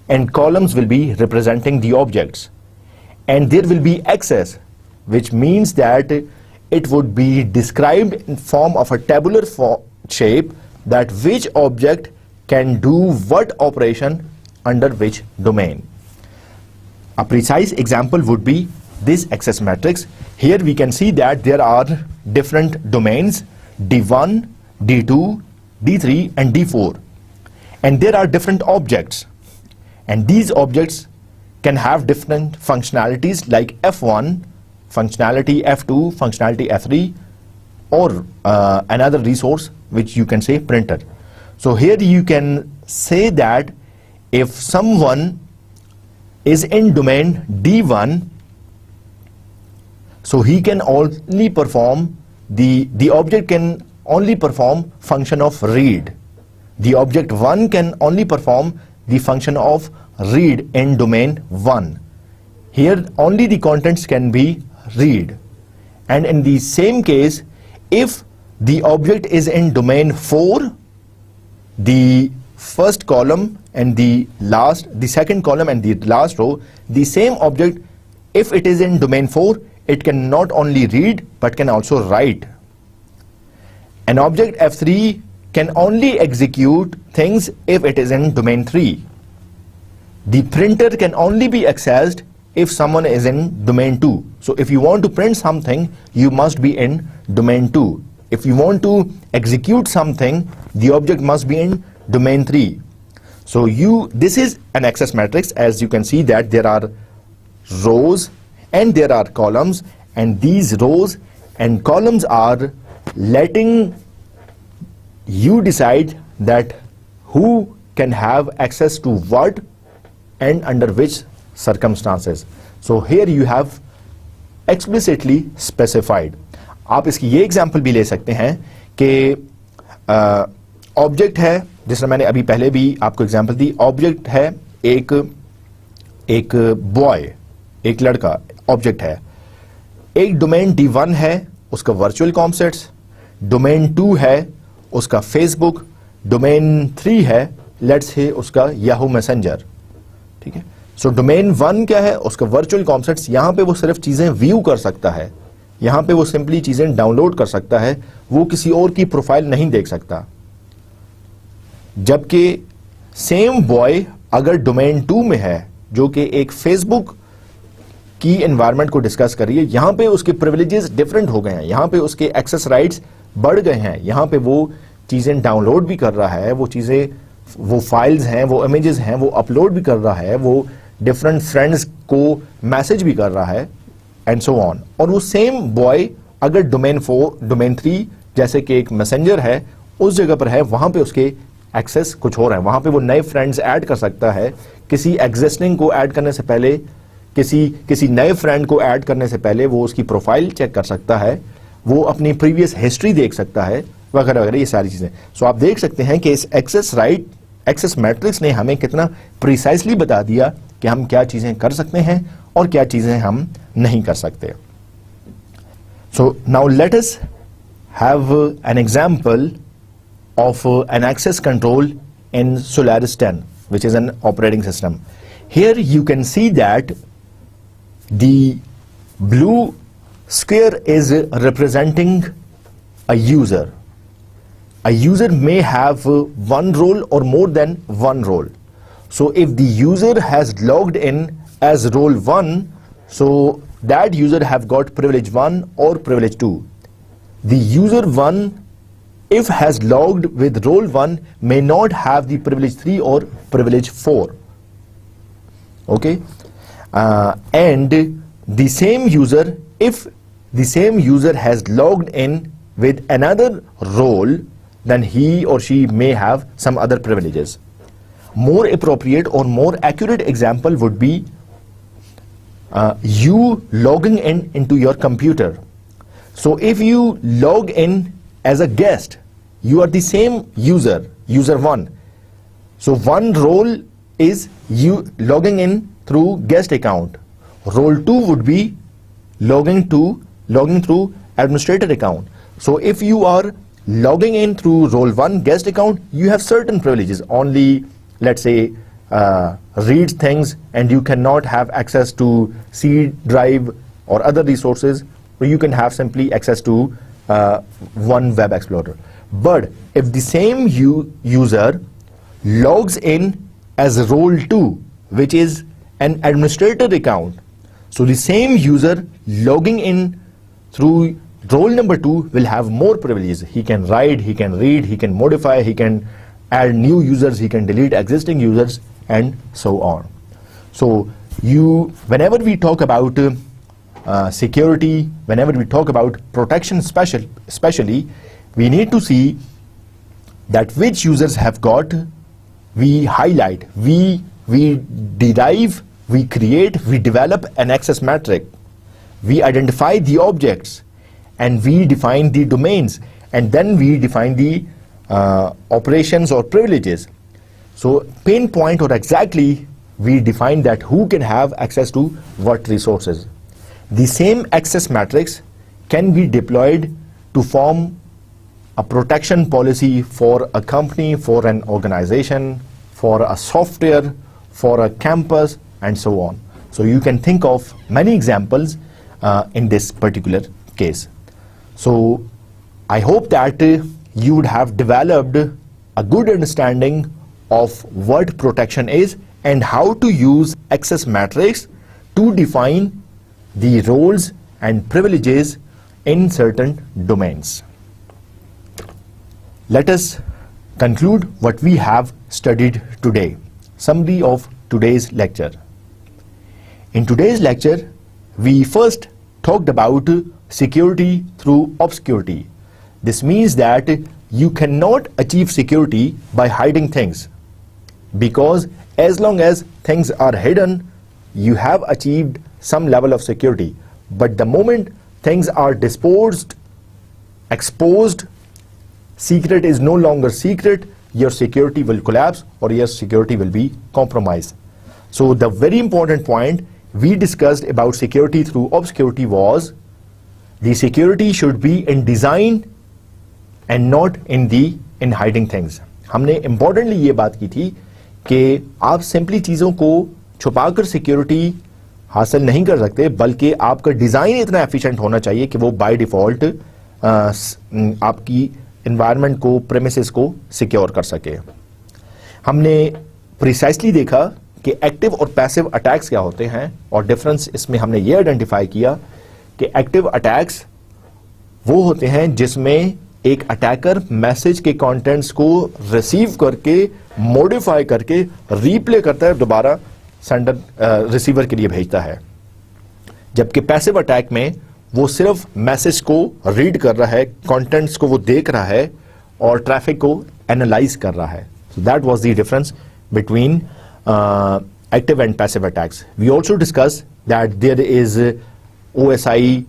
and columns will be representing the objects. And there will be access, which means that it would be described in form of a tabular shape, that which object can do what operation under which domain. A precise example would be this access matrix. Here we can see that there are different domains, D1, D2, D3 and D4. And there are different objects. And these objects can have different functionalities like F1, functionality F2, functionality F3, or another resource which you can say printer. So here you can say that if someone is in domain D1, so he can only perform, the object can only perform function of read. The object 1 can only perform the function of read in domain 1. Here only the contents can be read. And in the same case, if the object is in domain 4, the first column and the second column and the last row, the same object, if it is in domain 4, it can not only read but can also write. An object F3 can only execute things if it is in domain 3. The printer can only be accessed if someone is in domain 2. So if you want to print something, you must be in domain 2. If you want to execute something, the object must be in domain 3. So this is an access matrix. As you can see that there are rows and there are columns, and these rows and columns are letting you decide that who can have access to what and under which circumstances. So here you have explicitly specified. आप इसकी ये example भी ले सकते हैं कि object है, जिसमें मैंने अभी पहले भी आपको एग्जाम्पल दी, ऑब्जेक्ट है एक बॉय, एक लड़का ऑब्जेक्ट है, एक डोमेन D1 है उसका वर्चुअल कॉन्सेप्ट्स, डोमेन 2 है उसका फेसबुक, डोमेन 3 है लेट्स से उसका याहू मैसेंजर, ठीक है। सो डोमेन 1 क्या है, उसका वर्चुअल कॉन्सेप्ट्स, यहां पे वो सिर्फ चीजें व्यू कर सकता है, यहां पे वो सिंपली चीजें डाउनलोड कर सकता है, वो किसी और की प्रोफाइल नहीं देख सकता। जबकि सेम बॉय अगर डोमेन 2 में है जो कि एक फेसबुक की एनवायरनमेंट को डिस्कस कर रही है, यहां पे उसके प्रिविलेजेस डिफरेंट हो गए हैं, यहां पे उसके एक्सेस राइट्स बढ़ गए हैं, यहां पे वो चीजें डाउनलोड भी कर रहा है, वो चीजें, वो फाइल्स हैं, वो इमेजेस हैं, वो अपलोड भी कर रहा है, वो डिफरेंट फ्रेंड्स को मैसेज भी कर रहा है एंड सो ऑन। और वो सेम बॉय अगर डोमेन 4, डोमेन 3 जैसे कि एक मैसेंजर है उस जगह पर है, वहां पे उसके एक्सेस कुछ हो रहा है, वहां पे वो नए फ्रेंड्स ऐड कर सकता है, किसी एग्जिस्टिंग को ऐड करने से पहले, किसी नए फ्रेंड को ऐड करने से पहले वो उसकी प्रोफाइल चेक कर सकता है, वो अपनी प्रीवियस हिस्ट्री देख सकता है, वगैरह वगैरह, ये सारी चीजें। सो आप देख सकते हैं कि इस एक्सेस मैट्रिक्स ने हमें कितना प्रिसाइसली बता दिया कि हम क्या चीजें कर सकते हैं और क्या चीजें हम नहीं कर सकते। So now let us have an example of an access control in Solaris 10, which is an operating system. Here you can see that the blue square is representing a user. A user may have one role or more than one role. So if the user has logged in as role 1, so that user have got privilege 1 or privilege 2. The user 1 if has logged with role 1 may not have the privilege 3 or privilege 4. Okay, and the same user, if the same user has logged in with another role, then he or she may have some other privileges. More appropriate or more accurate example would be you logging into your computer. So if you log in as a guest, you are the same user 1. So one role is you logging in through guest account. Role 2 would be logging through administrator account. So if you are logging in through role 1 guest account, you have certain privileges. Only, let's say, read things, and you cannot have access to C drive or other resources, or you can have simply access to one web explorer. But if the same user logs in as role 2, which is an administrator account, so the same user logging in through role number 2 will have more privileges. He can write, he can read, he can modify, he can add new users, he can delete existing users, and so on. So whenever we talk about security, whenever we talk about protection especially, we need to see that which users have got, we highlight, we derive, we create, we develop an access matrix, we identify the objects, and we define the domains, and then we define the operations or privileges. So pinpoint or exactly we define that who can have access to what resources. The same access matrix can be deployed to form a protection policy for a company, for an organization, for a software, for a campus, and so on. So you can think of many examples in this particular case. So I hope that you would have developed a good understanding of what protection is and how to use access matrix to define the roles and privileges in certain domains. Let us conclude what we have studied today. Summary of today's lecture. In today's lecture, we first talked about security through obscurity. This means that you cannot achieve security by hiding things, because as long as things are hidden, you have achieved some level of security. But the moment things are exposed, secret is no longer secret, your security will collapse or your security will be compromised. So the very important point we discussed about security through obscurity was the security should be in design and not in hiding things. हमने importantly ये बात की थी कि आप simply चीज़ों को छुपाकर सिक्योरिटी हासिल नहीं कर सकते, बल्कि आपका डिज़ाइन इतना एफिशिएंट होना चाहिए कि वो बाय डिफ़ॉल्ट आपकी एनवायरनमेंट को, प्रेमिसेस को सिक्योर कर सके. हमने प्रिसाइसली देखा कि एक्टिव और पैसिव अटैक्स क्या होते हैं, और डिफरेंस इसमें हमने ये आइडेंटिफाई किया कि एक्टिव अटैक्स वो होते हैं जिसमें एक अटैकर मैसेज के कंटेंट्स को रिसीव करके, मॉडिफाई करके रीप्ले करता है, दोबारा सेंडर रिसीवर के लिए भेजता है. जबकि पैसिव अटैक में वो सिर्फ मैसेज को रीड कर रहा है, कंटेंट्स को वो देख रहा है और ट्रैफिक को एनालाइज कर रहा है. So that was the difference between active and passive attacks. We also discussed that there is OSI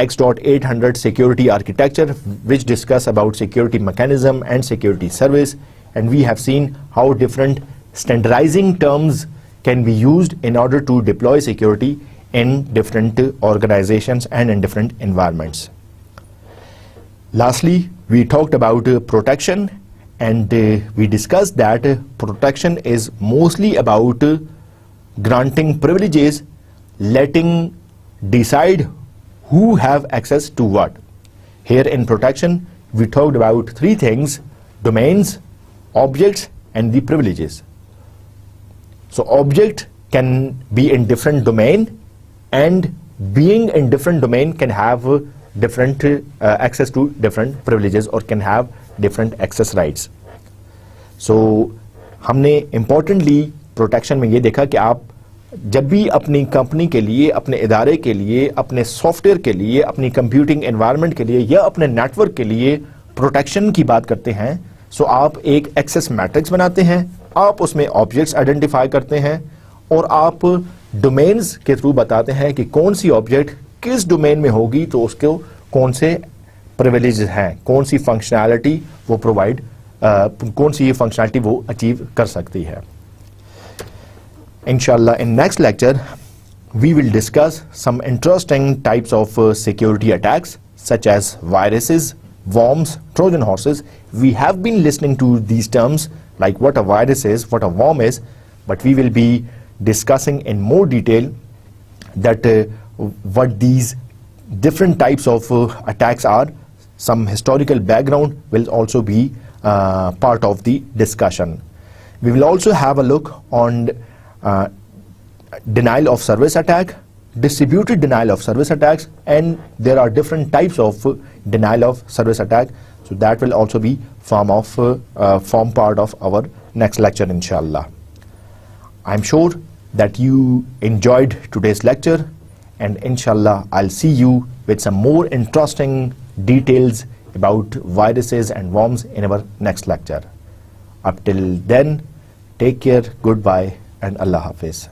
X.800 security architecture, which discuss about security mechanism and security service, and we have seen how different standardizing terms can be used in order to deploy security in different organizations and in different environments. Lastly, we talked about protection. And we discussed that protection is mostly about granting privileges, letting decide who have access to what. Here in protection, we talked about three things: domains, objects, and the privileges. So object can be in different domain, and being in different domain can have different access to different privileges or can have different access rights. So हमने importantly protection में ये देखा कि आप जब भी अपनी company के लिए, अपने इदारे के लिए, अपने सॉफ्टवेयर के लिए, अपनी कंप्यूटिंग एनवायरनमेंट के लिए या अपने नेटवर्क के लिए प्रोटेक्शन की बात करते हैं, सो आप एक एक्सेस मैट्रिक्स बनाते हैं, आप उसमें ऑब्जेक्ट्स आइडेंटिफाई करते हैं और आप डोमेन्स के थ्रू बताते हैं कि कौन सी ऑब्जेक्ट किस डोमेन में होगी तो उसको कौन से प्रिविलेज हैं, कौन सी फंक्शनैलिटी वो प्रोवाइड, कौन सी फंक्शनैलिटी वो अचीव कर सकती है. Inshallah, in next lecture, we will discuss some interesting types of security attacks such as viruses, worms, Trojan horses. We have been listening to these terms like what a virus is, what a worm is, but we will be discussing in more detail that what these different types of attacks are. Some historical background will also be part of the discussion. We will also have a look on denial of service attack, distributed denial of service attacks, and there are different types of denial of service attack. So that will also be form part of our next lecture, inshallah. I'm sure that you enjoyed today's lecture, and inshallah I'll see you with some more interesting details about viruses and worms in our next lecture. Up till then, take care, goodbye, and Allah Hafiz.